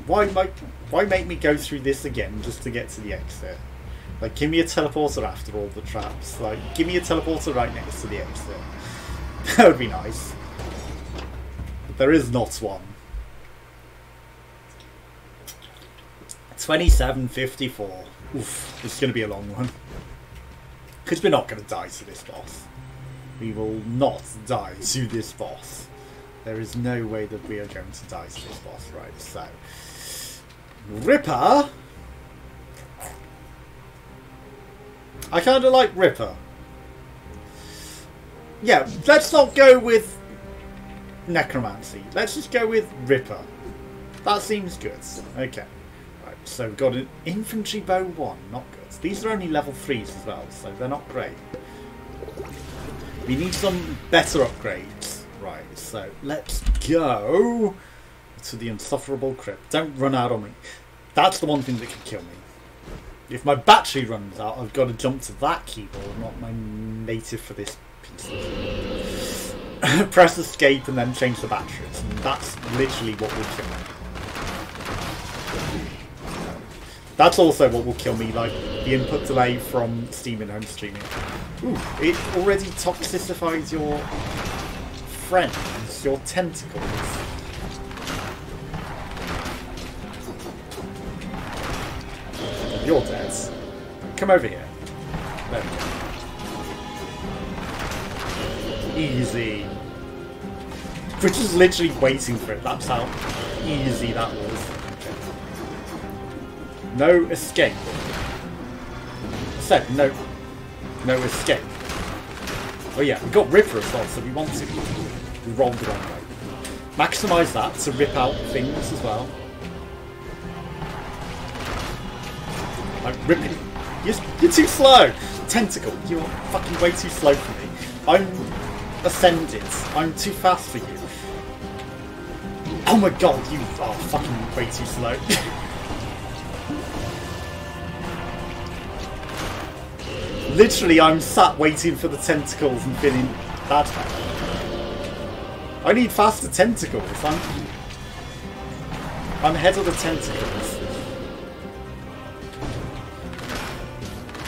Why make me go through this again just to get to the exit? Like, give me a teleporter after all the traps. Like, give me a teleporter right next to the exit. That would be nice. But there is not one. 27:54. Oof, it's going to be a long one. Because we're not going to die to this boss. We will not die to this boss. There is no way that we are going to die to this boss. Right, so... Ripper! I kind of like Ripper. Yeah, let's not go with Necromancy. Let's just go with Ripper. That seems good. Okay. Right, so we've got an Infantry Bow 1. Not good. These are only level 3s as well, so they're not great. We need some better upgrades. Right, so let's go to the insufferable crypt. Don't run out on me. That's the one thing that could kill me. If my battery runs out, I've got to jump to that keyboard, not my native for this piece. Press escape and then change the batteries. And that's literally what will kill me. That's also what will kill me, like the input delay from Steam and home streaming. Ooh, it already toxicifies your friends, your tentacles. You're dead. Come over here. There we go. Easy. We're just literally waiting for it. That's how easy that was. No escape. I said no escape. Oh yeah, we got Ripper as well, so we want to. We rolled the wrong way. Maximise that to rip out things as well. I'm ripping. You're too slow. Tentacle, you're fucking way too slow for me. I'm ascended. I'm too fast for you. Oh my god, you are fucking way too slow. Literally, I'm sat waiting for the tentacles and feeling bad. I need faster tentacles. I'm ahead of the tentacles.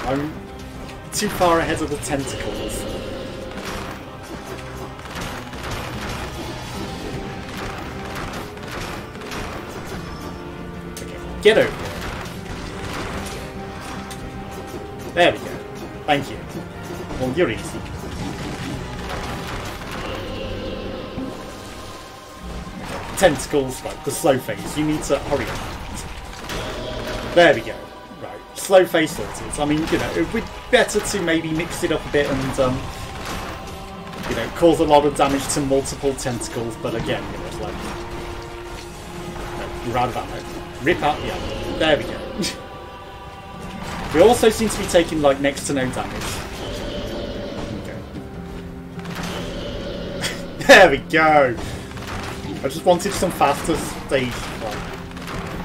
I'm too far ahead of the tentacles. Okay, get over here. There we go. Thank you. Well, you're easy. Tentacles, right, the slow phase. You need to hurry up. There we go. Right, slow phase sorted. I mean, you know, it would be better to maybe mix it up a bit and, you know, cause a lot of damage to multiple tentacles, but again, you know, it's like... No, you're out of ammo. Rip out the ammo. There we go. We also seem to be taking, like, next to no damage. Okay. There we go! I just wanted some faster stage. Like,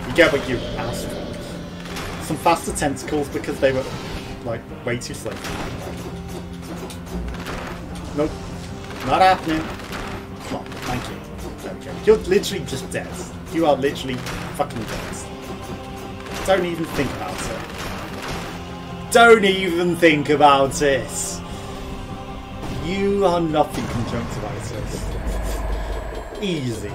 you get what you asked for. Some faster tentacles because they were, like, way too slow. Nope. Not happening. Come on, thank you. There we go. You're literally just dead. You are literally fucking dead. Don't even think about it. Don't even think about it. You are nothing conjunctivitis. Easy.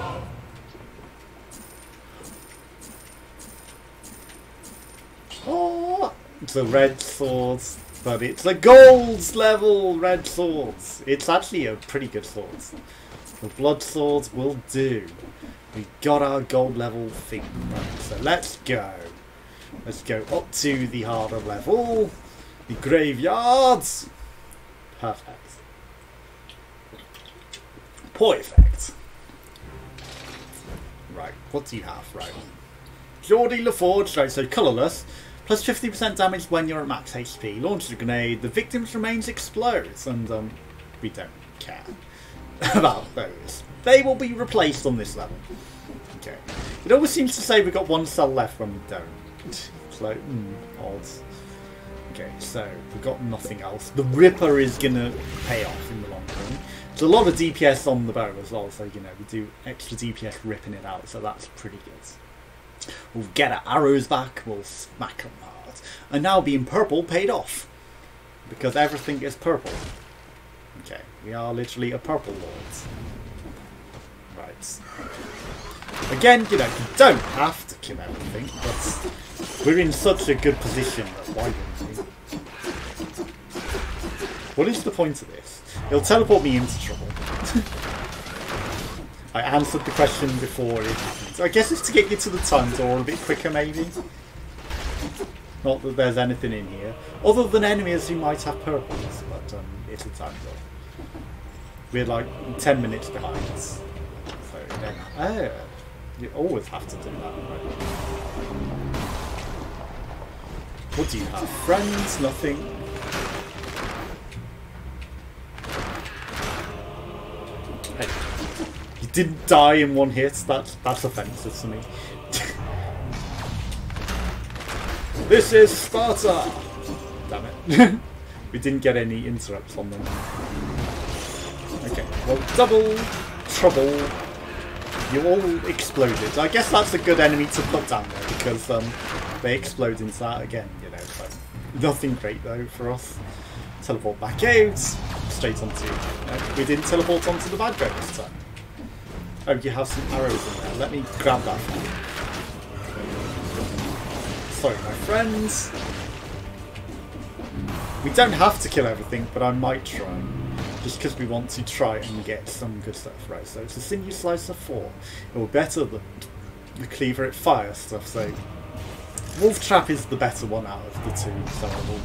Oh, it's a red sword, but it's a gold level red sword. It's actually a pretty good sword. The blood swords will do. We got our gold level thing. Right, so let's go. Let's go up to the harder level. The graveyards. Perfect. Perfect. Right, what do you have? Right. Geordie LaForge, right, so colourless. Plus 50% damage when you're at max HP. Launches a grenade. The victim's remains explodes. And, we don't care about those. They will be replaced on this level. Okay. It always seems to say we've got one cell left when we don't. So, odd. Okay, so we've got nothing else. The Ripper is going to pay off in the long run. There's a lot of DPS on the bow as well, so, you know, we do extra DPS ripping it out, so that's pretty good. We'll get our arrows back, we'll smack them hard. And now being purple paid off. Because everything is purple. Okay, we are literally a purple lord. Right. Again, you know, you don't have to kill everything, but we're in such a good position that why wouldn't we? What is the point of this? It'll teleport me into trouble. I answered the question before it happened. I guess it's to get you to the time door a bit quicker, maybe. Not that there's anything in here. Other than enemies who might have purples, but it's a time door. We're like 10 minutes behind. So, yeah. You always have to do that, right? What do you have? Friends? Nothing? Hey. You didn't die in one hit? That's offensive to me. This is Sparta! Damn it. We didn't get any interrupts on them. Okay, well, double trouble. You all exploded. I guess that's a good enemy to put down there because they explode into that again, you know. So nothing great though for us. Teleport back out, straight onto. We didn't teleport onto the bad guy this time. Oh, you have some arrows in there. Let me grab that for you. Sorry, my friends. We don't have to kill everything, but I might try. Just because we want to try and get some good stuff. Right, so it's a sinew slicer 4. It will better the cleaver at fire stuff, so Wolf Trap is the better one out of the two, so I will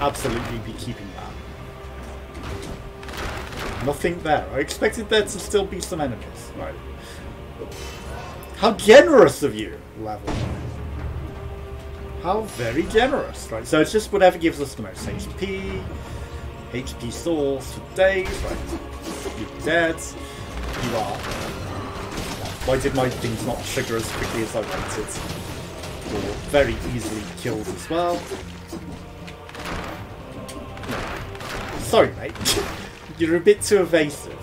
absolutely be keeping that. Nothing there. I expected there to still be some enemies. Right. How generous of you, level. How very generous, right? So it's just whatever gives us the most HP. HP source for days, right? You're dead. You are. Why did my things not trigger as quickly as I wanted? Or very easily killed as well. No. Sorry, mate. You're a bit too evasive.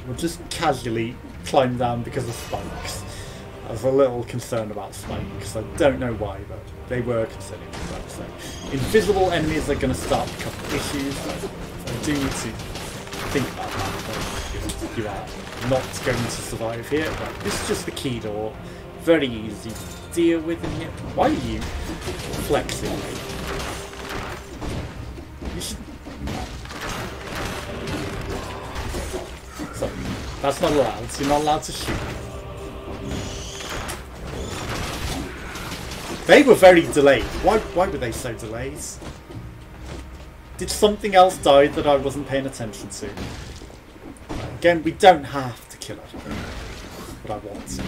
We'll just casually climb down because of spikes. I was a little concerned about spikes. I don't know why, but they were concerning me. So invisible enemies are going to start becoming issues. So I do need to think about that. You are not going to survive here. Right, this is just the key door. Very easy to deal with in here. Why are you flexing, mate? You should... So, that's not allowed. So you're not allowed to shoot. They were very delayed. Why were they so delayed? Did something else die that I wasn't paying attention to? Again, we don't have to kill it, but I want to.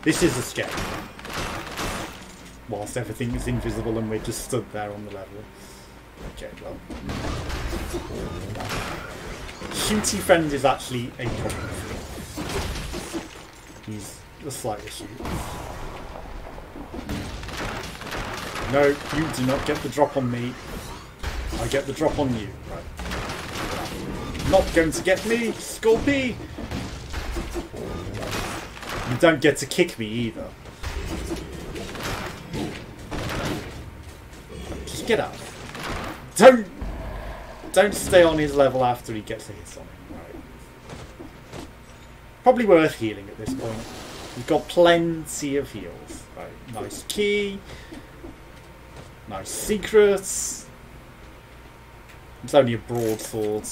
This is a scare. Whilst everything is invisible and we're just stood there on the level. Okay, well. Shooty friend is actually a problem for me. He's a slight issue. No, you do not get the drop on me. I get the drop on you. Right. Not going to get me, Scorpy! You don't get to kick me either. Just get out. Don't stay on his level after he gets a hit on him. Right. Probably worth healing at this point. We've got plenty of heals. Right. Nice key. Nice secrets. It's only a broadsword.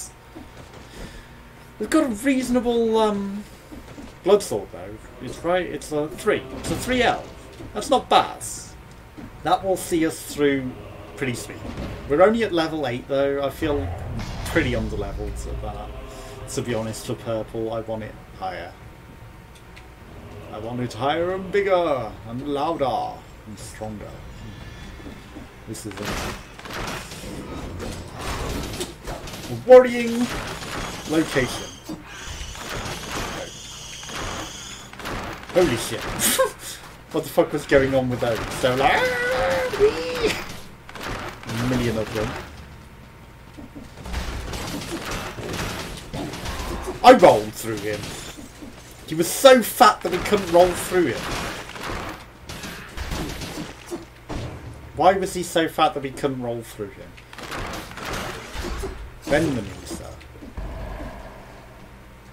We've got a reasonable blood sword though. It's right. It's a 3. It's a 3L. That's not bad. That will see us through pretty sweet. We're only at level 8 though. I feel pretty underleveled at that. To be honest, for purple, I want it higher. I want it higher and bigger and louder and stronger. This is a worrying location. Holy shit. What the fuck was going on with those? So like, a million of them. I rolled through him. He was so fat that we couldn't roll through him. Why was he so fat that we couldn't roll through him? Bend the knee, sir.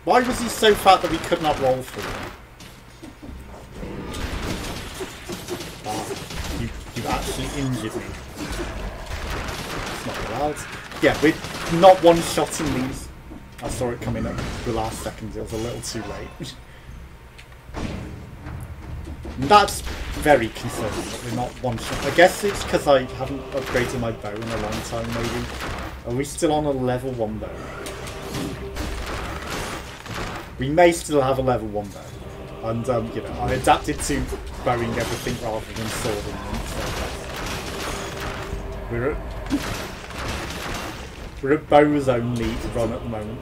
Why was he so fat that we could not roll through him? Ah, you actually injured me. It's not allowed. Yeah, we're not one-shotting these. I saw it coming up the last second. It was a little too late. That's very concerning that we're not one-shot. I guess it's because I haven't upgraded my bow in a long time, maybe. Are we still on a level 1 bow? We may still have a level 1 bow. And, you know, I adapted to bowing everything rather than swording them. So we're at bows only run at the moment.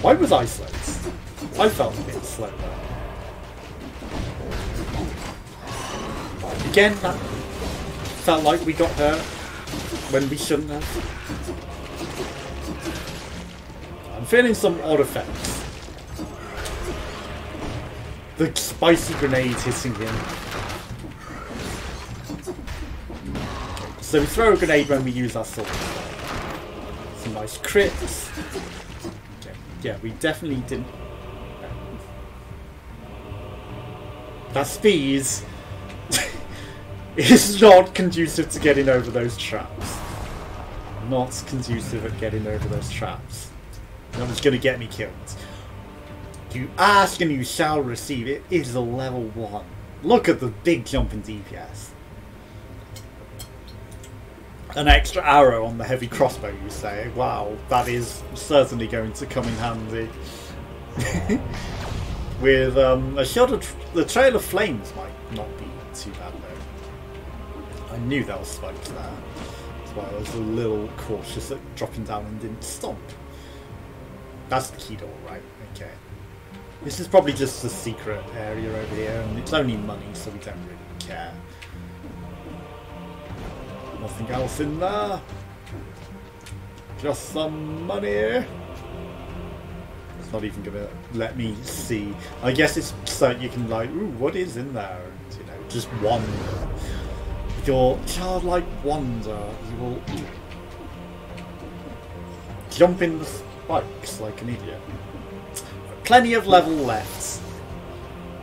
Why was I slow? I felt a bit slow there. Again, that felt like we got hurt when we shouldn't have. I'm feeling some odd effects. The spicy grenade hitting him. So we throw a grenade when we use our sword. Some nice crits. Okay. Yeah, we definitely didn't. That speed is not conducive to getting over those traps. Not conducive at getting over those traps. That was going to get me killed. You ask and you shall receive. It is a level 1. Look at the big jump in DPS. An extra arrow on the heavy crossbow, you say? Wow, that is certainly going to come in handy. with a shot of the Trail of Flames might not be too bad though. I knew there was spikes there. That's why I was a little cautious at dropping down and didn't stomp. That's the key door, right? Okay. This is probably just a secret area over here, and it's only money, so we don't really care. Nothing else in there. Just some money. It's not even gonna let me see. I guess it's so you can like, ooh, what is in there? And, you know, just wonder. With your childlike wonder, you will jump in the spikes like an idiot. Plenty of level left.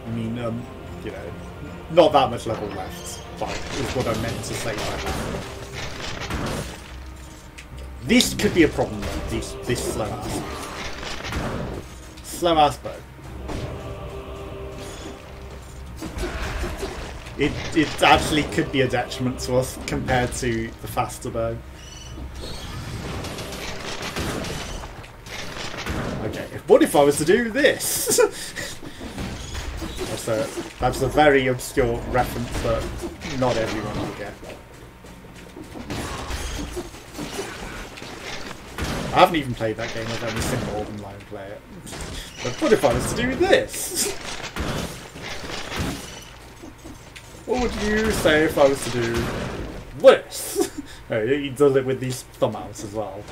I mean, you know, not that much level left. But is what I meant to say by that. This could be a problem though. This slow ass. Slow ass bow. It actually could be a detriment to us compared to the faster bow. Okay, what if I was to do this? That's a very obscure reference that not everyone will get. I haven't even played that game, I've only seen Morgan Line play it. But what if I was to do this? What would you say if I was to do this? Oh, he does it with these thumb outs as well.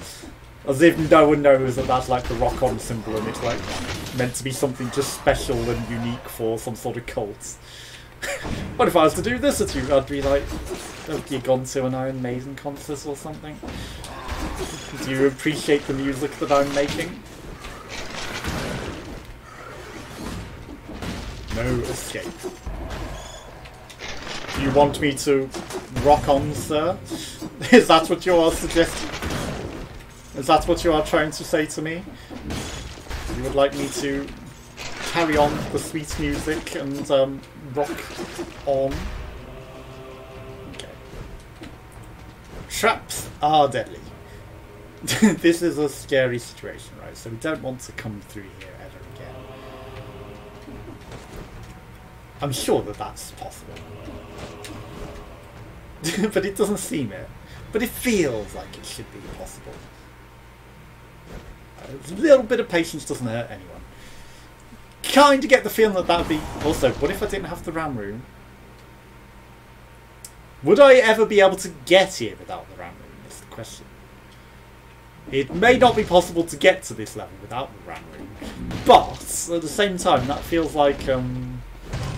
As if no one knows that that's like the rock-on symbol and it's like meant to be something just special and unique for some sort of cult. What if I was to do this at you? I'd be like, have you gone to an Iron Maiden concert or something? Do you appreciate the music that I'm making? No escape. Do you want me to rock on, sir? Is that what you are suggesting? Is that what you are trying to say to me? You would like me to carry on the sweet music and rock on? Okay. Traps are deadly. This is a scary situation, right? So we don't want to come through here ever again. I'm sure that that's possible. But it doesn't seem it. But it feels like it should be possible. A little bit of patience doesn't hurt anyone. Kind of get the feeling that would be... Also, what if I didn't have the RAM room? Would I ever be able to get here without the RAM room? Is the question. It may not be possible to get to this level without the RAM room. But, at the same time, that feels like a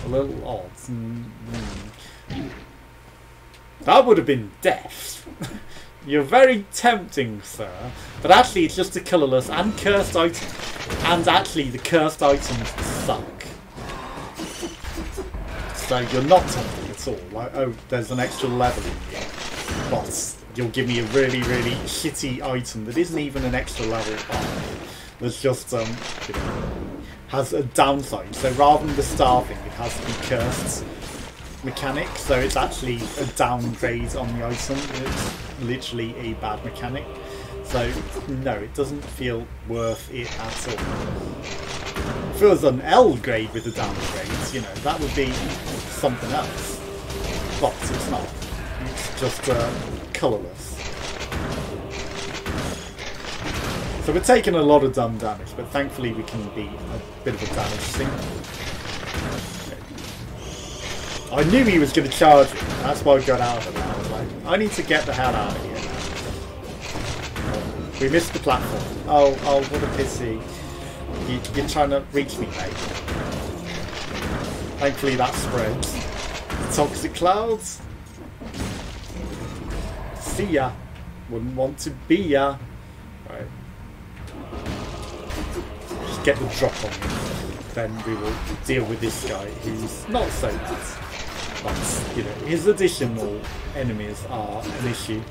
little odd. That would have been death. You're very tempting, sir. But actually, it's just a colourless and cursed item. And actually, the cursed items suck. So you're not tempting at all. Like, oh, there's an extra level in here. But you'll give me a really, really shitty item that isn't even an extra level. That's just, you know, has a downside. So rather than the starving, it has to be cursed mechanic, so it's actually a downgrade on the item. It's literally a bad mechanic. So no, it doesn't feel worth it at all. If it was an L grade with a downgrade, you know, that would be something else. But it's not. It's just colourless. So we're taking a lot of dumb damage, but thankfully we can be a bit of a damage sink. I knew he was going to charge it. That's why I got out of it. I was like, I need to get the hell out of here now. We missed the platform. Oh, what a pity. You're trying to reach me, mate. Thankfully that spreads. Toxic clouds. See ya. Wouldn't want to be ya. Right. Just get the drop on me. Then we will deal with this guy who's not so bad. But, you know, his additional enemies are an issue.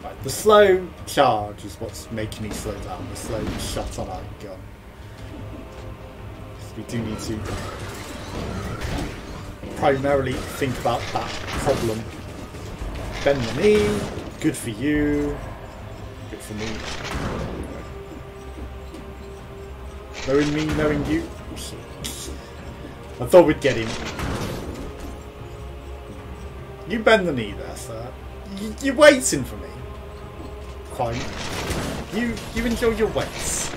Right, the slow charge is what's making me slow down. The slow shot on our gun. So we do need to primarily think about that problem. Bend the knee. Good for you. Good for me. Knowing me, knowing you. I thought we'd get him. You bend the knee there, sir. You're waiting for me. Fine. You enjoy your waits.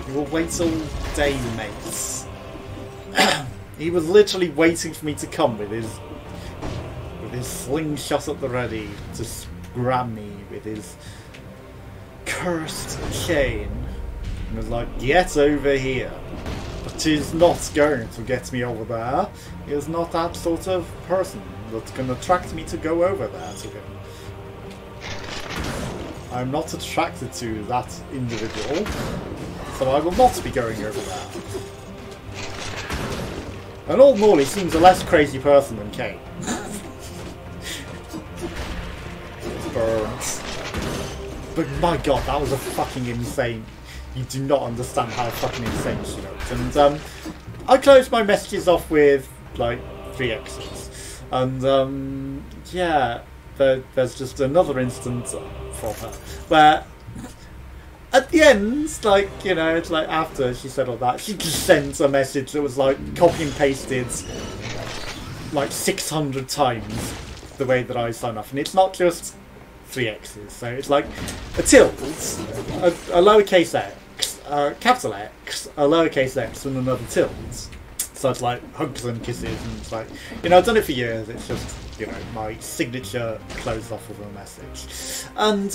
You will wait all day, mates. He was literally waiting for me to come with his slingshot at the ready to grab me with his cursed chain. And was like, get over here. But he's not going to get me over there. He is not that sort of person that's going to attract me to go over there to him. I'm not attracted to that individual, so I will not be going over there. And old Morley seems a less crazy person than Kate. Burns. But my god, that was a fucking insane. You do not understand how fucking insane she looked. And I closed my messages off with like 3 X's. And yeah, there's just another instance from her where at the end, like, you know, it's like after she said all that, she just sent a message that was like copy and pasted like 600 times the way that I sign off. And it's not just 3 X's, so it's like a tilde, a lowercase x, a capital X, a lowercase x, and another tilde. So it's like hugs and kisses, and it's like, you know, I've done it for years. It's just, you know, my signature closed off with a message. And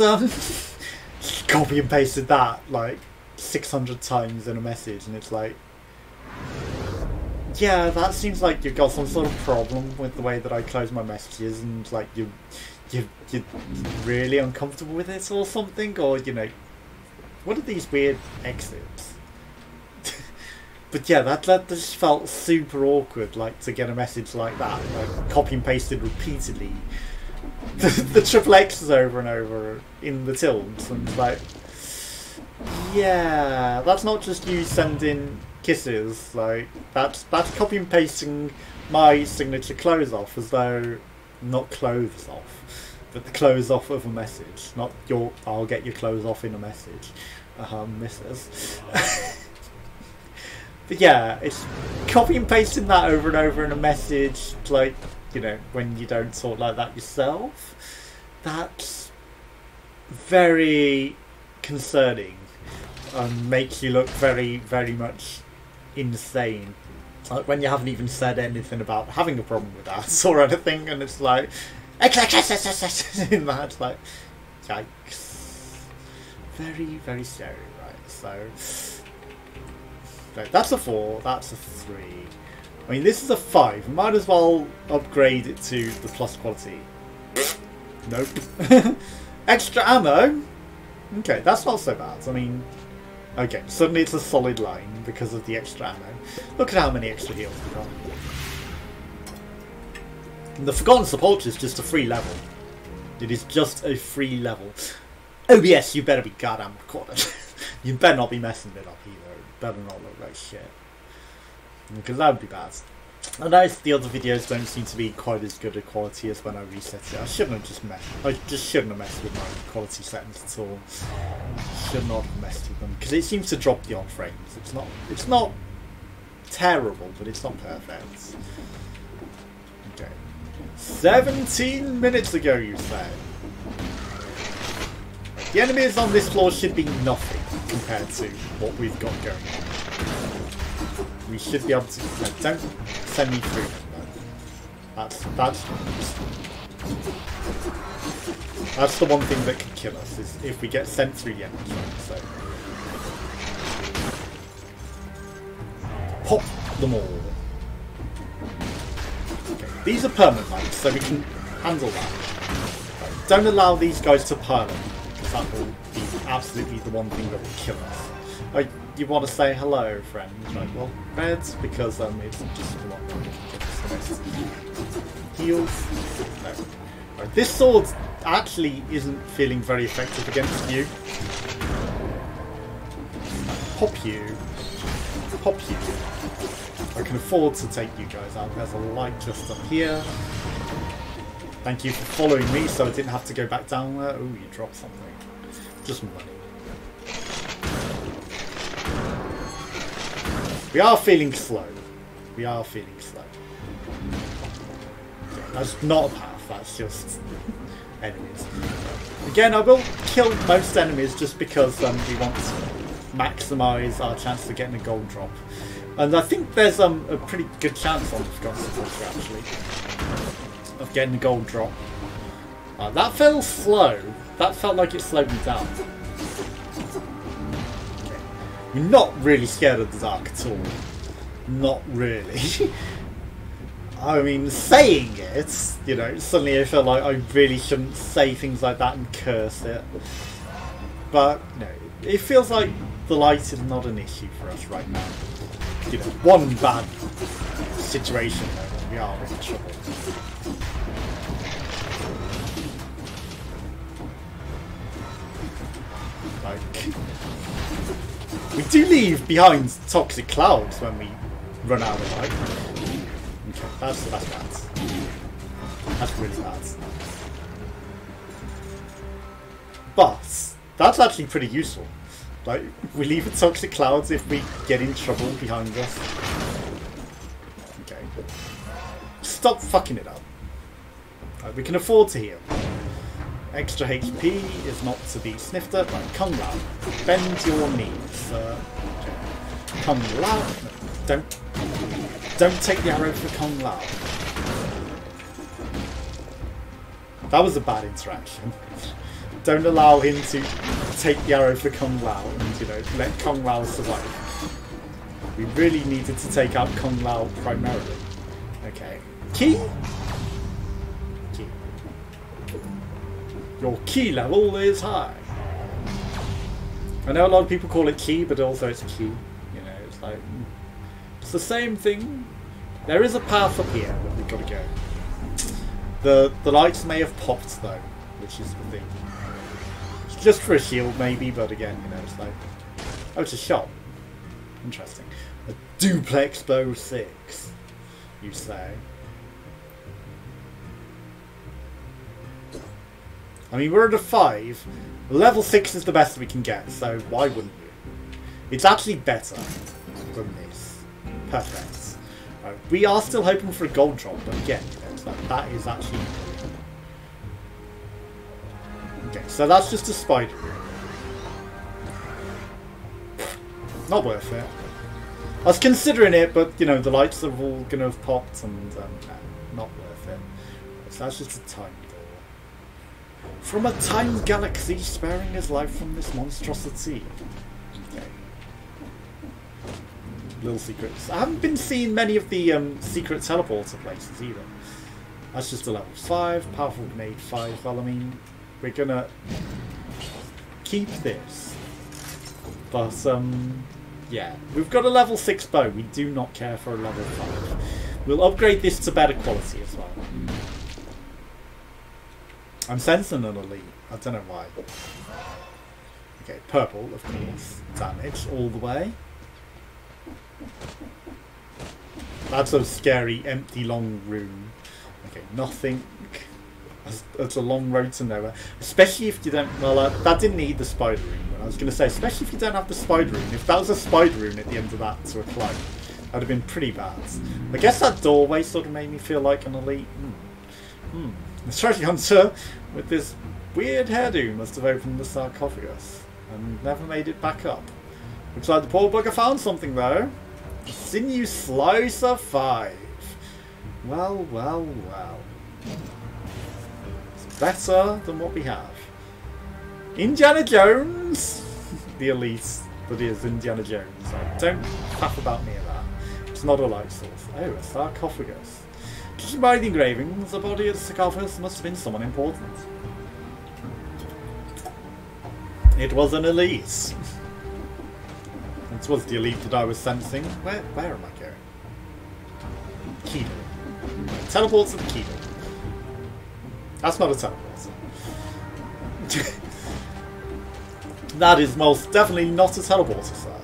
copy and pasted that like 600 times in a message, and it's like, yeah, that seems like you've got some sort of problem with the way that I close my messages, and like you're really uncomfortable with it or something, or, you know, what are these weird exits? But yeah, that just felt super awkward, like, to get a message like that, like copy and pasted repeatedly, the triple X's over and over in the tildes, and like, yeah, that's not just you sending kisses, like that's copy and pasting my signature close off, as though not clothes off, but the close off of a message, not your I'll get your clothes off in a message, missus. But yeah, it's copy and pasting that over and over in a message, like, you know, when you don't talk like that yourself. That's very concerning and makes you look very, very much insane. Like when you haven't even said anything about having a problem with that or anything, and it's like in that, it's like, yikes. Very, very scary, right? So right, that's a 4, that's a 3. I mean, this is a 5. Might as well upgrade it to the plus quality. Nope. Extra ammo? Okay, that's not so bad. I mean, okay, suddenly it's a solid line because of the extra ammo. Look at how many extra heals we've got. And the Forgotten Sepulchre is just a free level. It is just a free level. OBS, you better be goddamn recorded. You better not be messing it up either. It better not look like shit. Because that would be bad. I noticed the other videos don't seem to be quite as good a quality as when I reset it. I shouldn't have just messed. I just shouldn't have messed with my quality settings at all. Should not have messed with them, because it seems to drop the odd frames. It's not terrible, but it's not perfect. Okay. 17 minutes ago, you say. The enemies on this floor should be nothing compared to what we've got going on. We should be able to. No, don't send me through them, though. That's the one thing that can kill us, is if we get sent through the enemies. So pop them all. Okay, these are permanent lights, so we can handle that. Right, don't allow these guys to permanent, because that will be absolutely the one thing that will kill us. Like, you want to say hello, friend? Like, well, red, because it's just the one that can heals. No. Right, this sword actually isn't feeling very effective against you. Pop you. Pop you. I can afford to take you guys out. There's a light just up here. Thank you for following me, so I didn't have to go back down there. Oh, you dropped something. Just money. We are feeling slow. We are feeling slow. That's not a path, that's just enemies. Again, I will kill most enemies just because we want to maximise our chance of getting a gold drop. And I think there's a pretty good chance on the actually of getting a gold drop. That felt slow. That felt like it slowed me down. Okay. I'm not really scared of the dark at all. Not really. I mean, saying it, you know, suddenly I feel like I really shouldn't say things like that and curse it. But, you know, it feels like the light is not an issue for us right now. You know, one bad situation though, and we are in trouble. Like, we do leave behind toxic clouds when we run out of light. Okay, that's bad. That's really bad. But that's actually pretty useful. Like, we leave the toxic clouds if we get in trouble behind us. Okay. Stop fucking it up. Right, we can afford to heal. Extra HP is not to be sniffed at. Right, Kung Lao. Bend your knees. Okay. Kung Lao. No, don't take the arrow for Kung Lao. That was a bad interaction. Don't allow him to take the arrow for Kung Lao and, you know, let Kung Lao survive. We really needed to take out Kung Lao primarily. Okay. Ki? Ki. Your ki level is high. I know a lot of people call it ki, but also it's ki. You know, it's like, it's the same thing. There is a path up here that we've got to go. The lights may have popped though, which is the thing. Just for a shield, maybe, but again, you know, it's like... Oh, it's a shot. Interesting. A duplex bow 6, you say. I mean, we're at a 5. Level 6 is the best we can get, so why wouldn't you? It's actually better than this. Perfect. Right, we are still hoping for a gold drop, but again, you know, it's like, that is actually... Okay, so that's just a spider. Not worth it. I was considering it, but, you know, the lights are all going to have popped and, not worth it. So that's just a time door. From a time galaxy sparing his life from this monstrosity. Okay. Little secrets. I haven't been seeing many of the secret teleporter places either. That's just a level 5, powerful grenade 5. Well, I mean... We're gonna keep this, but yeah, we've got a level 6 bow. We do not care for a level 5. We'll upgrade this to better quality as well. I'm sensing an elite. I don't know why. Okay, purple, of course. Damage all the way. That's a scary, empty, long room. Okay, nothing. It's a long road to nowhere, especially if you don't. Well, that didn't need the spider rune. I was going to say, especially if you don't have the spider rune. If that was a spider rune at the end of that to a climb, that would have been pretty bad. I guess that doorway sort of made me feel like an elite. The treasure hunter with this weird hairdo must have opened the sarcophagus and never made it back up. Looks like the poor bugger found something though. A sinew slicer 5. Well, well, well. Better than what we have. Indiana Jones! The elite that is Indiana Jones. Don't faff about near that. It's not a light source. Oh, a sarcophagus. Judging by the engravings, the body of the sarcophagus must have been someone important. It was an elite. It was the elite that I was sensing. Where am I going? Keyboard. Teleport to the keyboard. That's not a teleporter. That is most definitely not a teleporter, sir.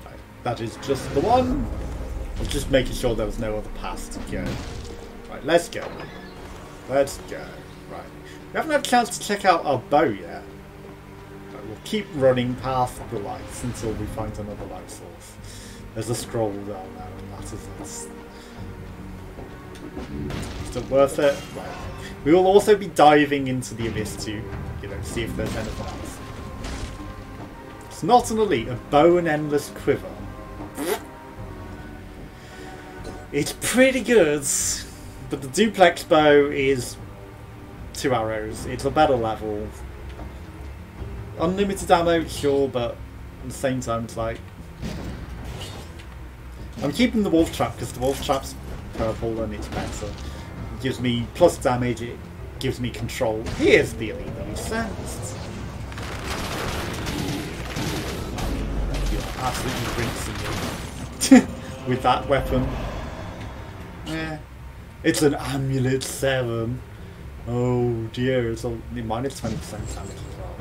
Right, that is just the one. I was just making sure there was no other path to go. Right, let's go. Let's go. Right. We haven't had a chance to check out our bow yet. Right, we'll keep running past the lights until we find another light source. There's a scroll down there, and that is us. Still worth it. Right. We will also be diving into the abyss to, you know, see if there's anything else. It's not an elite, a bow and endless quiver. It's pretty good, but the duplex bow is 2 arrows. It's a better level. Unlimited ammo, sure, but at the same time, it's like... I'm keeping the wolf trap because the wolf trap's purple and it's better. It gives me plus damage, it gives me control. Here's the elite that we sensed. You're absolutely rinsing me with that weapon. Yeah. It's an amulet 7. Oh dear, it's minus 20% damage as well.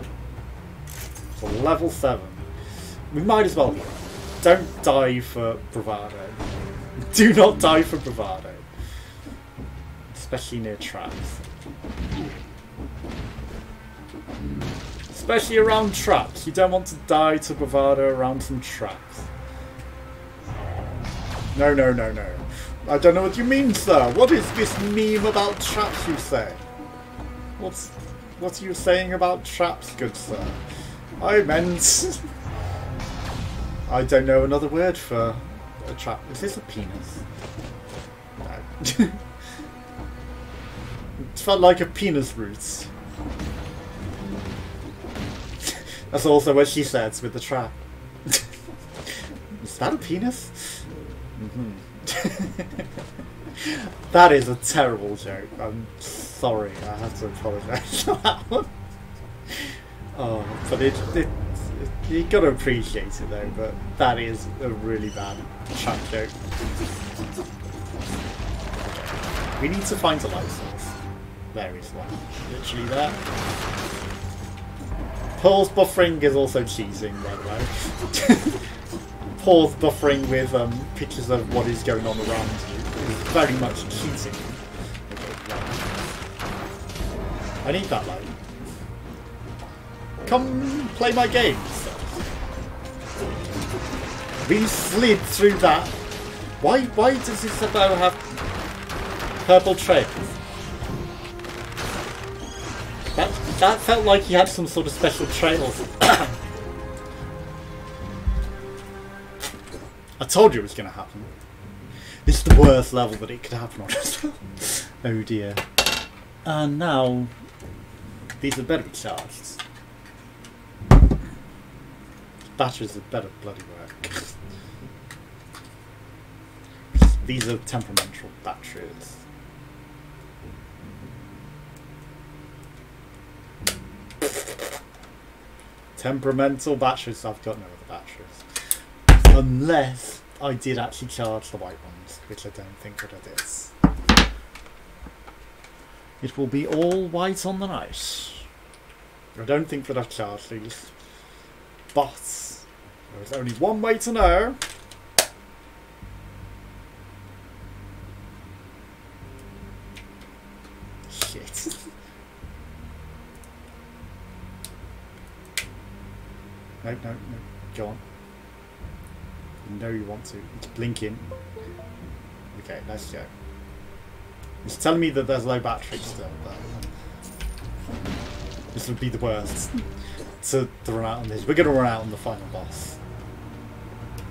So level 7. We might as well. Don't die for bravado. Do not die for bravado. Especially near traps. Especially around traps. You don't want to die to bravado around some traps. No, no, no, no. I don't know what you mean, sir. What is this meme about traps you say? What are you saying about traps, good sir? I meant... I don't know another word for a trap. Is this a penis? No. It felt like a penis root. That's also what she said with the trap. Is that a penis? That is a terrible joke. I'm sorry, I have to apologise for that one. Oh, but you gotta appreciate it though, but that is a really bad trap joke. We need to find a light source. There is one. Literally there. Pause buffering is also cheating, by the way. Pause buffering with pictures of what is going on around you is very much cheating. Okay, I need that light. Come play my game. We slid through that. Why does this bow have purple trails? That felt like he had some sort of special trails. I told you it was going to happen. This is the worst level that it could happen on as well. Oh dear. And now these had better be charged. Batteries had better bloody work. These are temperamental batteries. Temperamental batteries, I've got no other batteries. Unless I did actually charge the white ones, which I don't think that I did. It will be all white on the night. I don't think that I've charged these. But there's only one way to know. Shit. No, go on. You know you want to. It's blinking. Okay, let's go. It's telling me that there's low battery still, but this would be the worst to run out on this. We're going to run out on the final boss.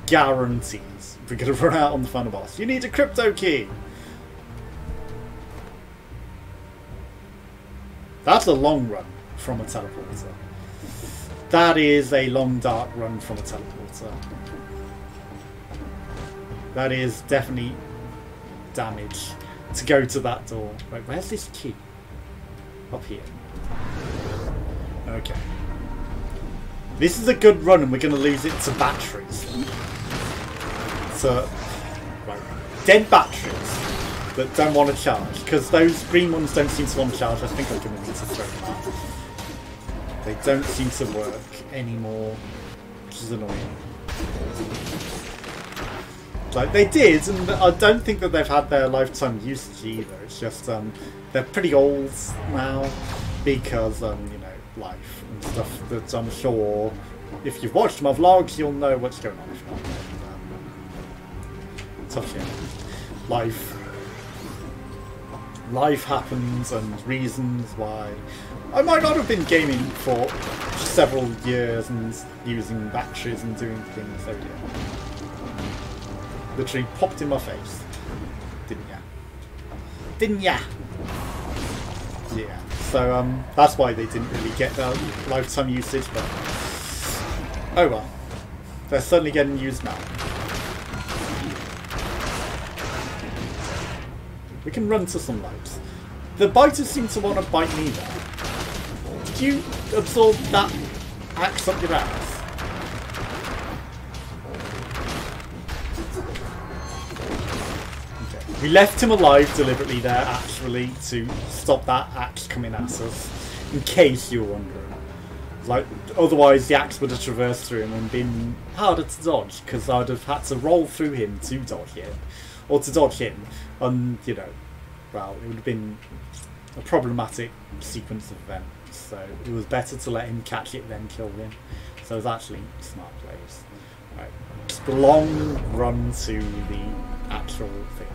Guarantees. We're going to run out on the final boss. You need a crypto key! That's a long run from a teleporter. That is a long dark run from a teleporter. That is definitely damage to go to that door. Wait, where's this key? Up here. Okay. This is a good run and we're going to lose it to batteries. So, right. Dead batteries that don't want to charge. Because those green ones don't seem to want to charge. I think I'm going to need to throw them out. They don't seem to work anymore, which is annoying. Like they did, and I don't think that they've had their lifetime usage either. It's just they're pretty old now because you know, life and stuff. That I'm sure if you've watched my vlogs, you'll know what's going on. If not, tough shit. Life. life happens and reasons why. I might not have been gaming for several years and using batteries and doing things. Oh yeah. Literally popped in my face. Didn't ya? Didn't ya? Yeah. So that's why they didn't really get their lifetime usage, but oh well. They're certainly getting used now. We can run to some lights. The biters seem to want to bite me there. Did you absorb that axe up your ass? Okay. We left him alive deliberately there, actually, to stop that axe coming at us. In case you were wondering. Like, otherwise the axe would have traversed through him and been harder to dodge, because I'd have had to roll through him to dodge him. Or to dodge him. And, you know, well, it would have been a problematic sequence of events. So it was better to let him catch it then kill him. So it was actually smart plays. Right. Just a long run to the actual thing.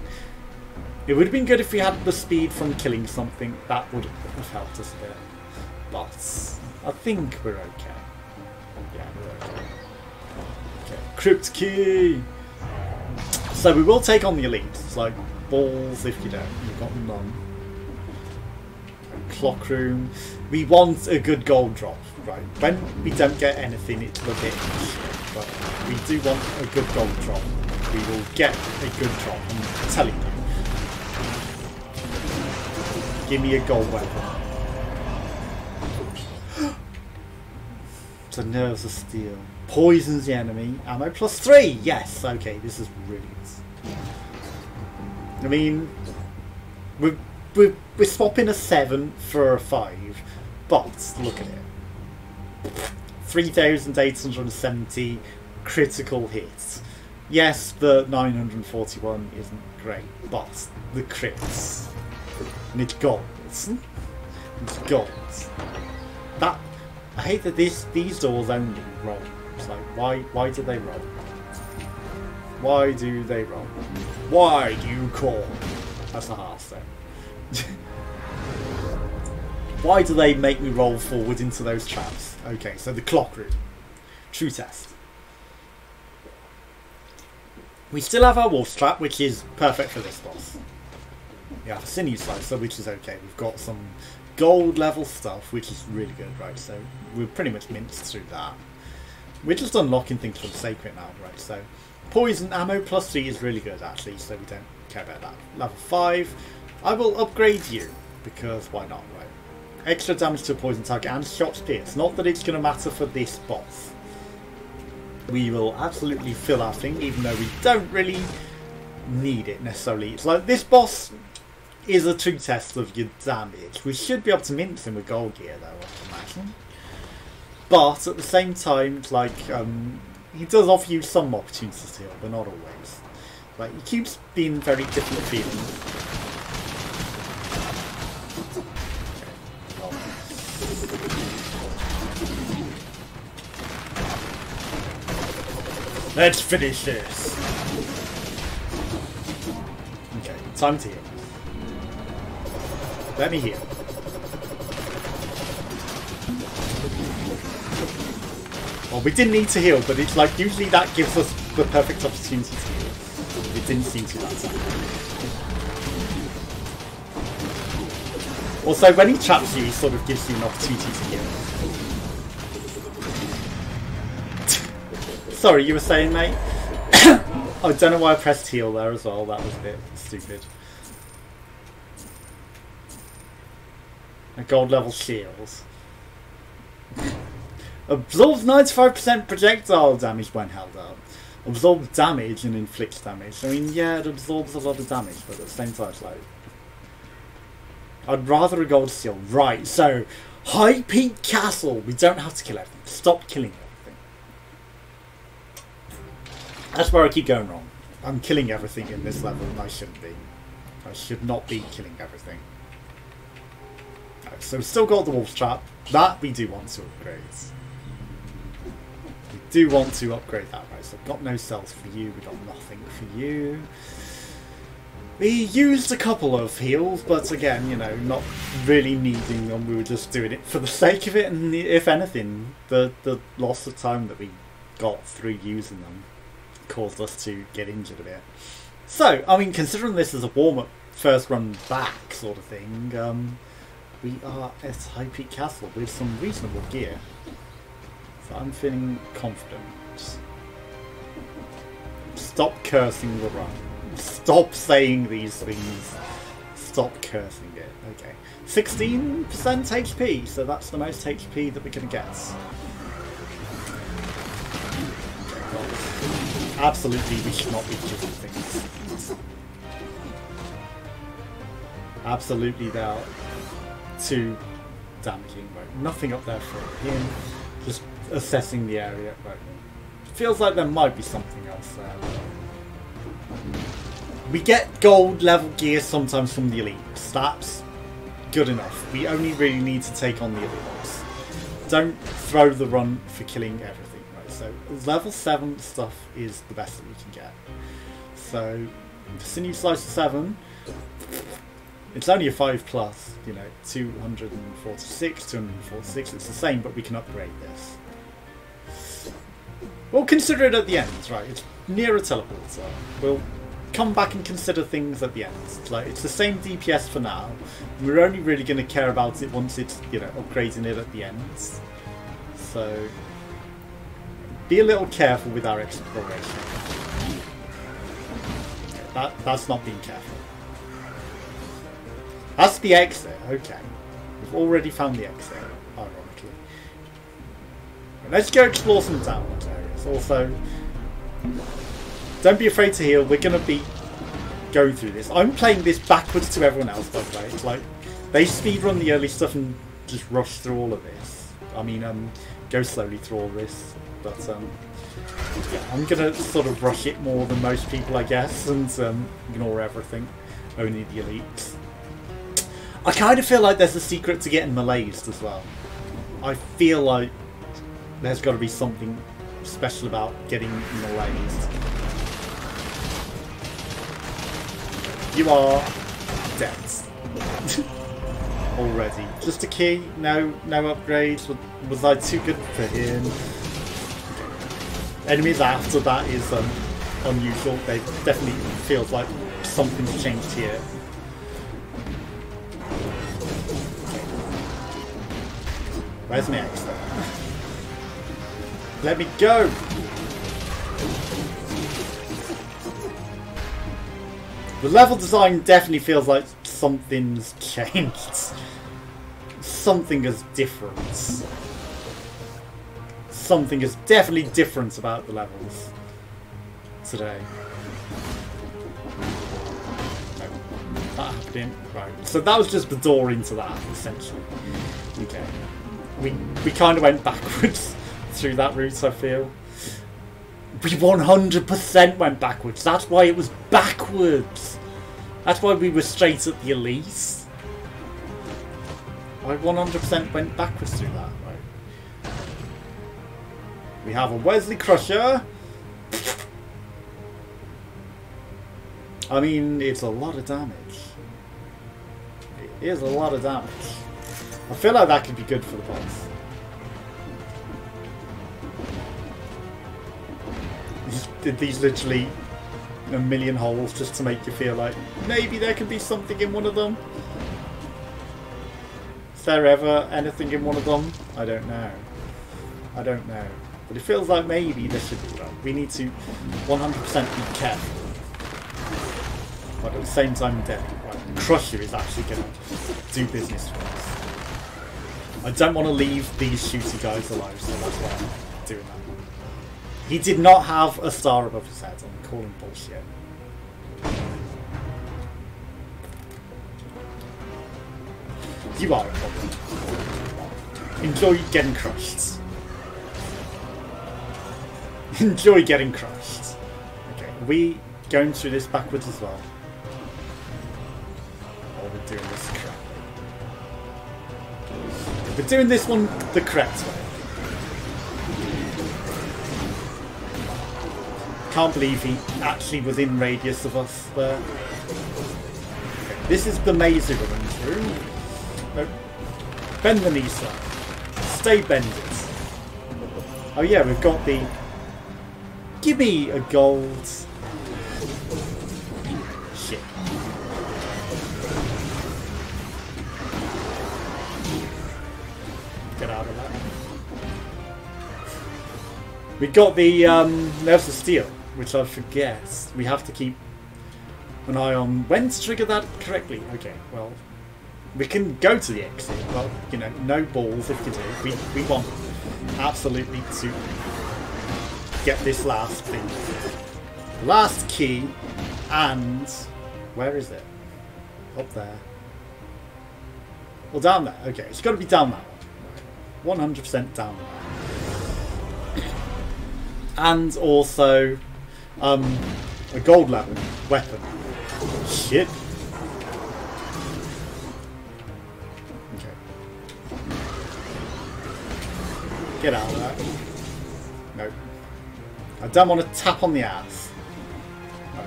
It would have been good if we had the speed from killing something. That would have helped us a bit. But I think we're okay. Yeah, we're okay. Okay. Crypt key! So we will take on the elites. It's like balls if you don't. You've got none. Clock room. We want a good gold drop, right? When we don't get anything, it's a bit shit, but we do want a good gold drop. We will get a good drop, I'm telling you. Give me a gold weapon. The nerves of steel. Poisons the enemy. Ammo +3! Yes! Okay, this is brilliant. I mean, we're swapping a 7 for a 5, but look at it. 3,870 critical hits. Yes, the 941 isn't great, but the crits. And it's gold. It's gold. That, I hate that these doors only roll. It's like, why do they roll? Why do they roll? Why do you call? That's a hard thing. Why do they make me roll forward into those traps? Okay, so the clock room. True test. We still have our wolf trap, which is perfect for this boss. We have a sinew slicer, which is okay. We've got some gold level stuff, which is really good, right? So we're pretty much minced through that. We're just unlocking things from Sacred now, right? So poison ammo +3 is really good, actually, so we don't care about that. Level 5. I will upgrade you, because why not, right? Extra damage to a poison target and shot pierce. Not that it's going to matter for this boss. We will absolutely fill our thing, even though we don't really need it necessarily. It's like this boss is a true test of your damage. We should be able to mince him with gold gear, though, I imagine. But at the same time, it's like he does offer you some opportunities to heal, but not always. Like, he keeps being very different feeling. Let's finish this. Okay, time to heal. Let me heal. Well, we didn't need to heal, but it's like usually that gives us the perfect opportunity to heal. It didn't seem to that time. Also, when he traps you, he sort of gives you an opportunity to heal. Sorry, you were saying, mate? I don't know why I pressed heal there as well. That was a bit stupid. A gold level shields. Absorbs 95% projectile damage when held up. Absorbs damage and inflicts damage. I mean, yeah, it absorbs a lot of damage, but at the same time, it's like... I'd rather a gold shield. Right, so... High Peak Castle. We don't have to kill everything. Stop killing everything. That's where I keep going wrong. I'm killing everything in this level and I shouldn't be. I should not be killing everything. Right, so we've still got the wolf trap. That we do want to upgrade. We do want to upgrade that, right? So I've got no cells for you. We've got nothing for you. We used a couple of heals, but again, you know, not really needing them. We were just doing it for the sake of it, and if anything, the loss of time that we got through using them caused us to get injured a bit. So, I mean, considering this is a warm-up, first run back sort of thing, we are at High Peak Castle with some reasonable gear. So I'm feeling confident. Stop cursing the run. Stop saying these things. Stop cursing it. Okay. 16% HP, so that's the most HP that we're going to get. Okay, absolutely, we should not be choosing things. Absolutely, they are too damaging. Right. Nothing up there for him. Just assessing the area. Right. Feels like there might be something else there. We get gold level gear sometimes from the elites. That's good enough. We only really need to take on the elites. Don't throw the run for killing everything. Right. So level 7 stuff is the best that we can get. So Sinew Slice 7. It's only a 5+, you know, 246, 246. It's the same, but we can upgrade this. We'll consider it at the end, right? It's near a teleporter. We'll come back and consider things at the end. It's the same DPS for now. We're only really going to care about it once it's, you know, upgrading it at the end. So be a little careful with our exploration. Okay, that's not being careful. That's the exit, okay. We've already found the exit, ironically. Let's go explore some downward areas. Also, don't be afraid to heal. We're going to be going through this. I'm playing this backwards to everyone else, by the way. It's like, they speedrun the early stuff and just rush through all of this. I mean, go slowly through all this. But, yeah, I'm going to sort of rush it more than most people, I guess, and ignore everything. Only the elites. I kind of feel like there's a secret to getting melee'd as well. I feel like there's got to be something special about getting melee'd. You are dead. Already. Just a key, no upgrades. Was I too good for him? Enemies after that is unusual. They definitely feels like something's changed here. Where's my X then? Let me go! The level design definitely feels like something's changed. Something is different. Something is definitely different about the levels today. No, that happened. Right. So that was just the door into that, essentially. Okay. We kind of went backwards through that route, I feel. We 100% went backwards. That's why it was backwards. That's why we were straight at the Elise. I 100% went backwards through that, right? We have a Wesley Crusher. I mean, it's a lot of damage. It is a lot of damage. I feel like that could be good for the boss. These literally a million holes just to make you feel like maybe there could be something in one of them. Is there ever anything in one of them? I don't know. I don't know. But it feels like maybe there should be one. We need to 100% be careful. But at the same time, deadly. Right, the Crusher is actually going to do business for us. I don't want to leave these shooty guys alive, so that's why I'm doing that. He did not have a star above his head. I'm calling bullshit. You are a problem. Enjoy getting crushed. Enjoy getting crushed. Okay, are we going through this backwards as well? Or we're doing this correctly? We're doing this one the correct way. Can't believe he actually was in radius of us there. This is the maze we're running through. No. Bend the knee, sir. Stay bended. Oh yeah, we've got the... Give me a gold. Shit. Get out of that. We got the Nerves of Steel, which I forget. We have to keep an eye on when to trigger that correctly. Okay, well, we can go to the exit, but you know, no balls if you do. We want absolutely to get this last thing, last key, and where is it? Up there. Well, down there. Okay, it's got to be down that one. 100% down there. And also a gold level weapon. Shit. Okay. Get out of that. Nope. I don't want to tap on the ass. Right.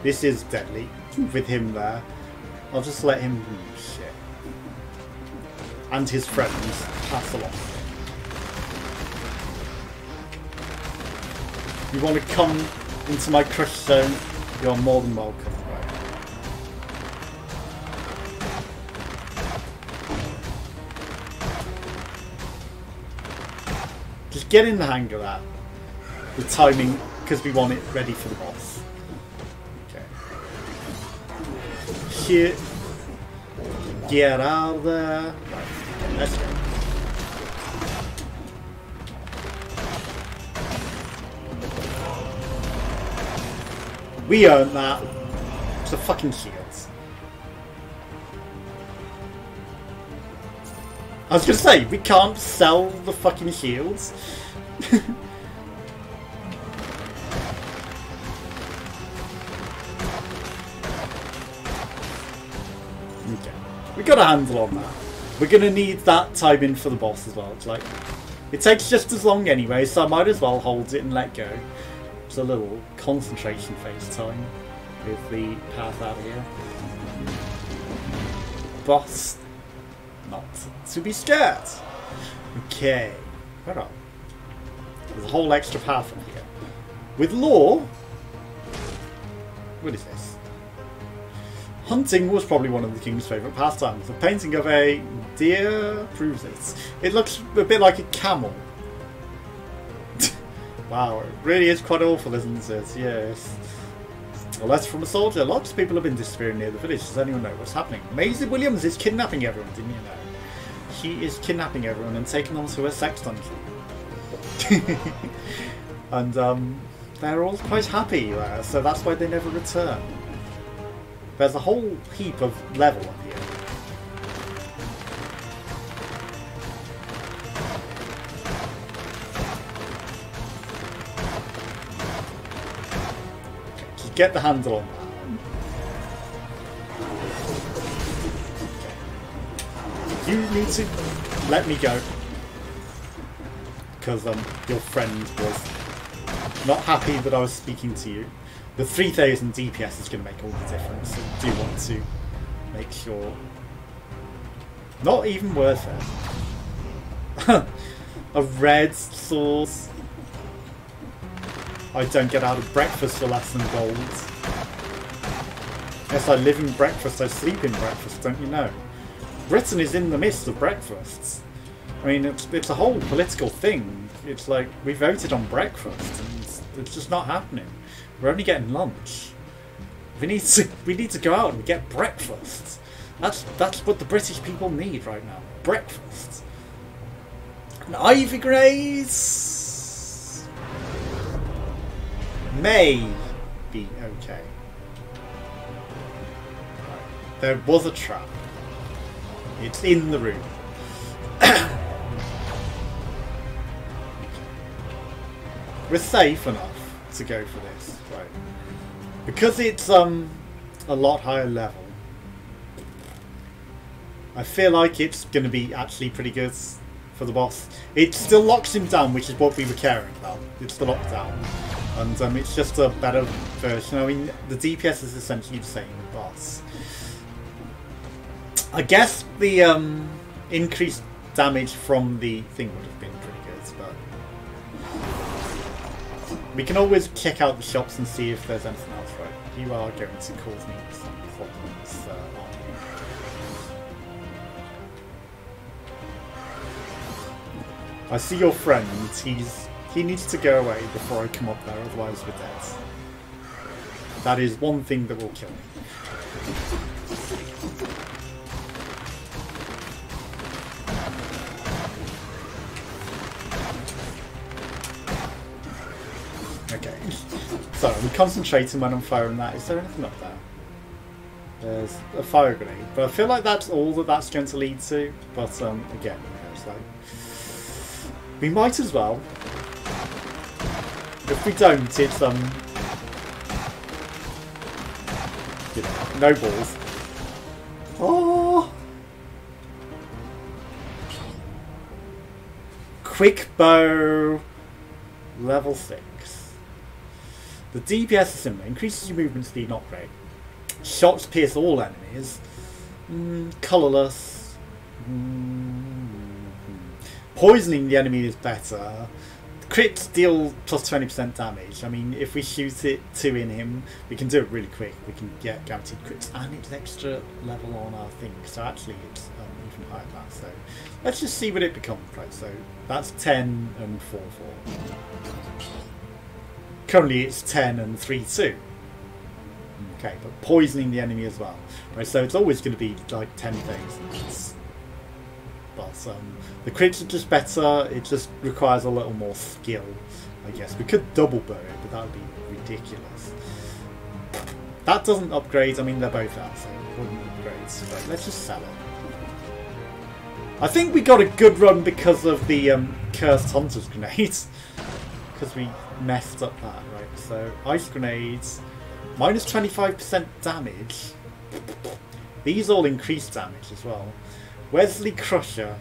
This is deadly with him there. I'll just let him... Shit. And his friends pass along. You want to come into my crush zone, you're more than welcome. Right. Just get in the hang of that. The timing, because we want it ready for the boss. Okay. Shit. Get out of there. Right. Let's go. We earned that. It's a fucking shields. I was gonna say, we can't sell the fucking shields. Okay. We got a handle on that. We're gonna need that time in for the boss as well. It's like, it takes just as long anyway, so I might as well hold it and let go. It's a little concentration phase time with the path out of here. Boss, not to be scared. Okay, where are we? There's a whole extra path from here. With law, what is this? Hunting was probably one of the king's favourite pastimes. The painting of a deer proves it. It looks a bit like a camel. Wow, it really is quite awful, isn't it? Yes. A letter from a soldier. Lots of people have been disappearing near the village. Does anyone know what's happening? Maisie Williams is kidnapping everyone, didn't you know? She is kidnapping everyone and taking them to a sex dungeon. And they're all quite happy there, so that's why they never return. There's a whole heap of level up here. Get the handle on that. Okay. You need to let me go. Because your friend was not happy that I was speaking to you. The 3000 DPS is going to make all the difference. So I do want to make sure. Not even worth it. A red sauce. I don't get out of breakfast for less than gold. Yes, I live in breakfast, I sleep in breakfast, don't you know? Britain is in the midst of breakfasts. I mean, it's a whole political thing. It's like, we voted on breakfast, and it's just not happening. We're only getting lunch. We need to go out and get breakfast. That's what the British people need right now. Breakfast. An ivy graze may be okay. There was a trap. It's in the room. We're safe enough to go for this, right? Because it's a lot higher level. I feel like it's going to be actually pretty good for the boss. It still locks him down, which is what we were caring about. It's the lockdown. and it's just a better version. I mean, the DPS is essentially the same, but I guess the increased damage from the thing would have been pretty good, but we can always check out the shops and see if there's anything else. Right, you are going to cause me some problems, aren't you? I see your friend. He needs to go away before I come up there, otherwise we're dead. That is one thing that will kill me. Okay. So I'm concentrating when I'm firing that. Is there anything up there? There's a fire grenade, but I feel like that's all that that's going to lead to. But again, it's like we might as well. If we don't, it's you know, no balls. Oh, quick bow, level 6. The DPS is similar. Increases your movement speed, not great. Shots pierce all enemies. Colourless. Poisoning the enemy is better. Crits deal plus 20% damage. I mean, if we shoot it 2 in him, we can do it really quick. We can get guaranteed crits, and it's extra level on our thing. So actually, it's even higher than that. So let's just see what it becomes. Right. So that's 10 and 4/4. Currently, it's 10 and 3/2. Okay, but poisoning the enemy as well. Right. So it's always going to be like 10,000. But the crits are just better. It just requires a little more skill, I guess. We could double bow it, but that would be ridiculous. That doesn't upgrade. I mean, they're both out, so it wouldn't upgrade. So let's just sell it. I think we got a good run because of the cursed hunter's grenades, because we messed up that, right? So ice grenades, minus 25% damage. These all increase damage as well. Wesley Crusher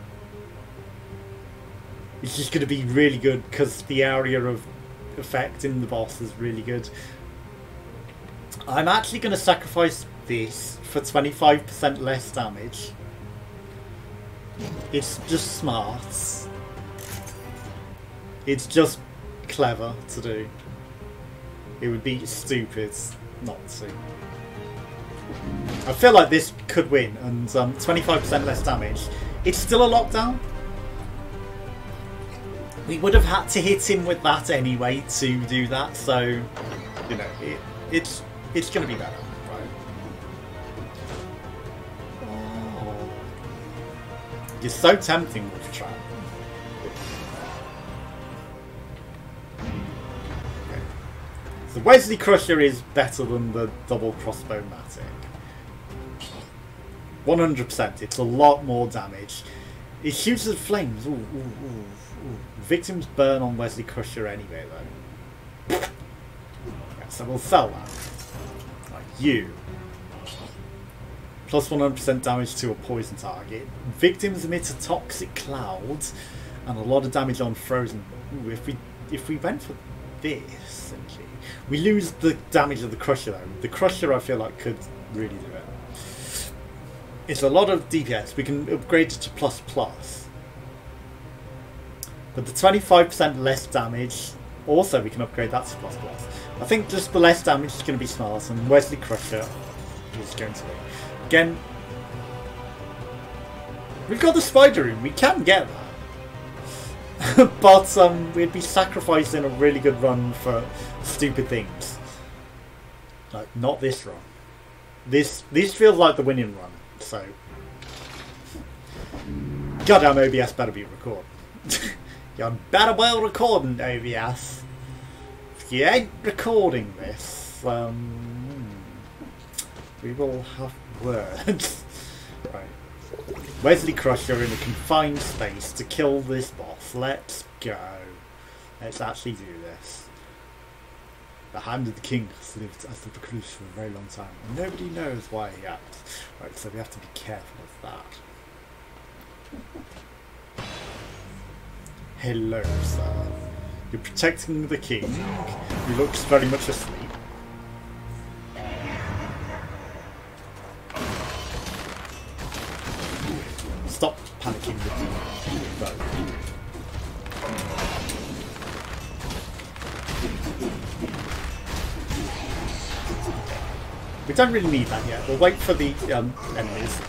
is just going to be really good because the area of effect in the boss is really good. I'm actually going to sacrifice this for 25% less damage. It's just smart. It's just clever to do. It would be stupid not to. I feel like this could win, and 25% less damage. It's still a lockdown. We would have had to hit him with that anyway to do that, so you know it's going to be better, right? Oh, you're so tempting with the trap. Okay. So Wesley Crusher is better than the double crossbow-matic. 100%. It's a lot more damage. It shoots at flames. Ooh, ooh, ooh, ooh. Victims burn on Wesley Crusher anyway, though. Yeah, so we'll sell that. Like you. Plus 100% damage to a poison target. Victims emit a toxic cloud, and a lot of damage on frozen. Ooh, if we went for this, essentially, we lose the damage of the Crusher though. The Crusher, I feel like, could really do it. It's a lot of DPS. We can upgrade it to ++. But the 25% less damage, also we can upgrade that to ++. I think just the less damage is going to be smart, and Wesley Crusher is going to be. Again, we've got the spider room. We can get that. But we'd be sacrificing a really good run for stupid things. Like, not this run. This feels like the winning run. So, goddamn OBS better be recording. You better well recording, OBS. If you ain't recording this, we will have words. Right. Wesley Crusher in a confined space to kill this boss. Let's go. Let's actually do this. The Hand of the King has lived as the recluse for a very long time. And nobody knows why he acts. Right, so we have to be careful of that. Hello, sir. You're protecting the king, who looks very much asleep. Stop panicking with the bow. We don't really need that yet. We'll wait for the enemies.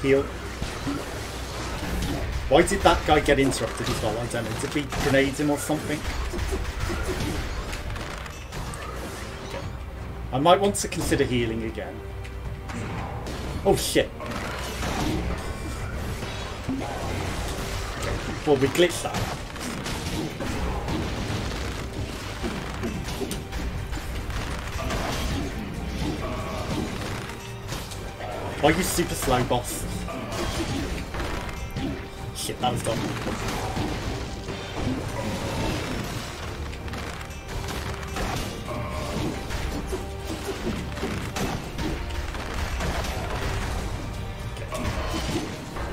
Heal. Why did that guy get interrupted as well? I don't know. Did we grenade him or something? Okay. I might want to consider healing again. Oh shit. Well, we glitched that. Why are you super slow, boss? Shit, that was dumb.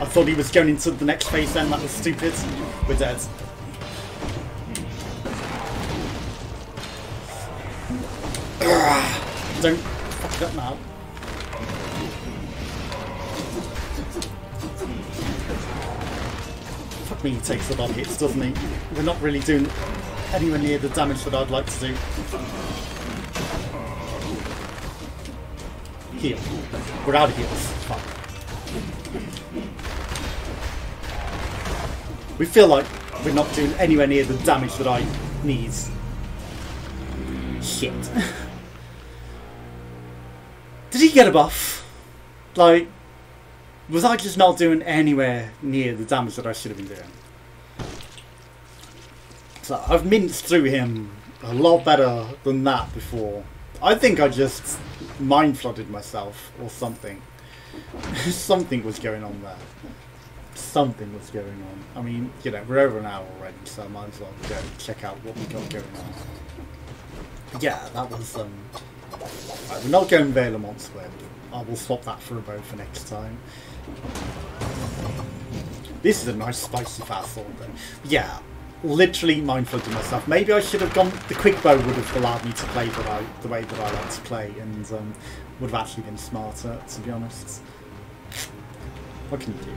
I thought he was going into the next phase then, that was stupid. We're dead. Don't fuck it up now. Fuck me, he takes a lot of hits, doesn't he? We're not really doing anywhere near the damage that I'd like to do. Heal. We're out of heals. Fuck. We feel like we're not doing anywhere near the damage that I need. Shit. Did he get a buff? Like, was I just not doing anywhere near the damage that I should have been doing? So I've minced through him a lot better than that before. I think I just mind flooded myself or something. Something was going on there. Something was going on. I mean, you know, we're over an hour already, so I might as well go check out what we got going on. Yeah, that was, right, we're not going Valemont's Web. I will swap that for a bow for next time. This is a nice spicy fast sword though. Yeah, literally mind flooded myself. Maybe I should have gone, the quick bow would have allowed me to play the way that I like to play, and would have actually been smarter, to be honest. What can you do?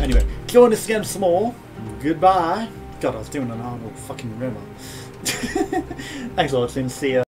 Anyway, join us again some more. Goodbye. God, I was doing an Arnold fucking Rimmer. Thanks for watching. See ya.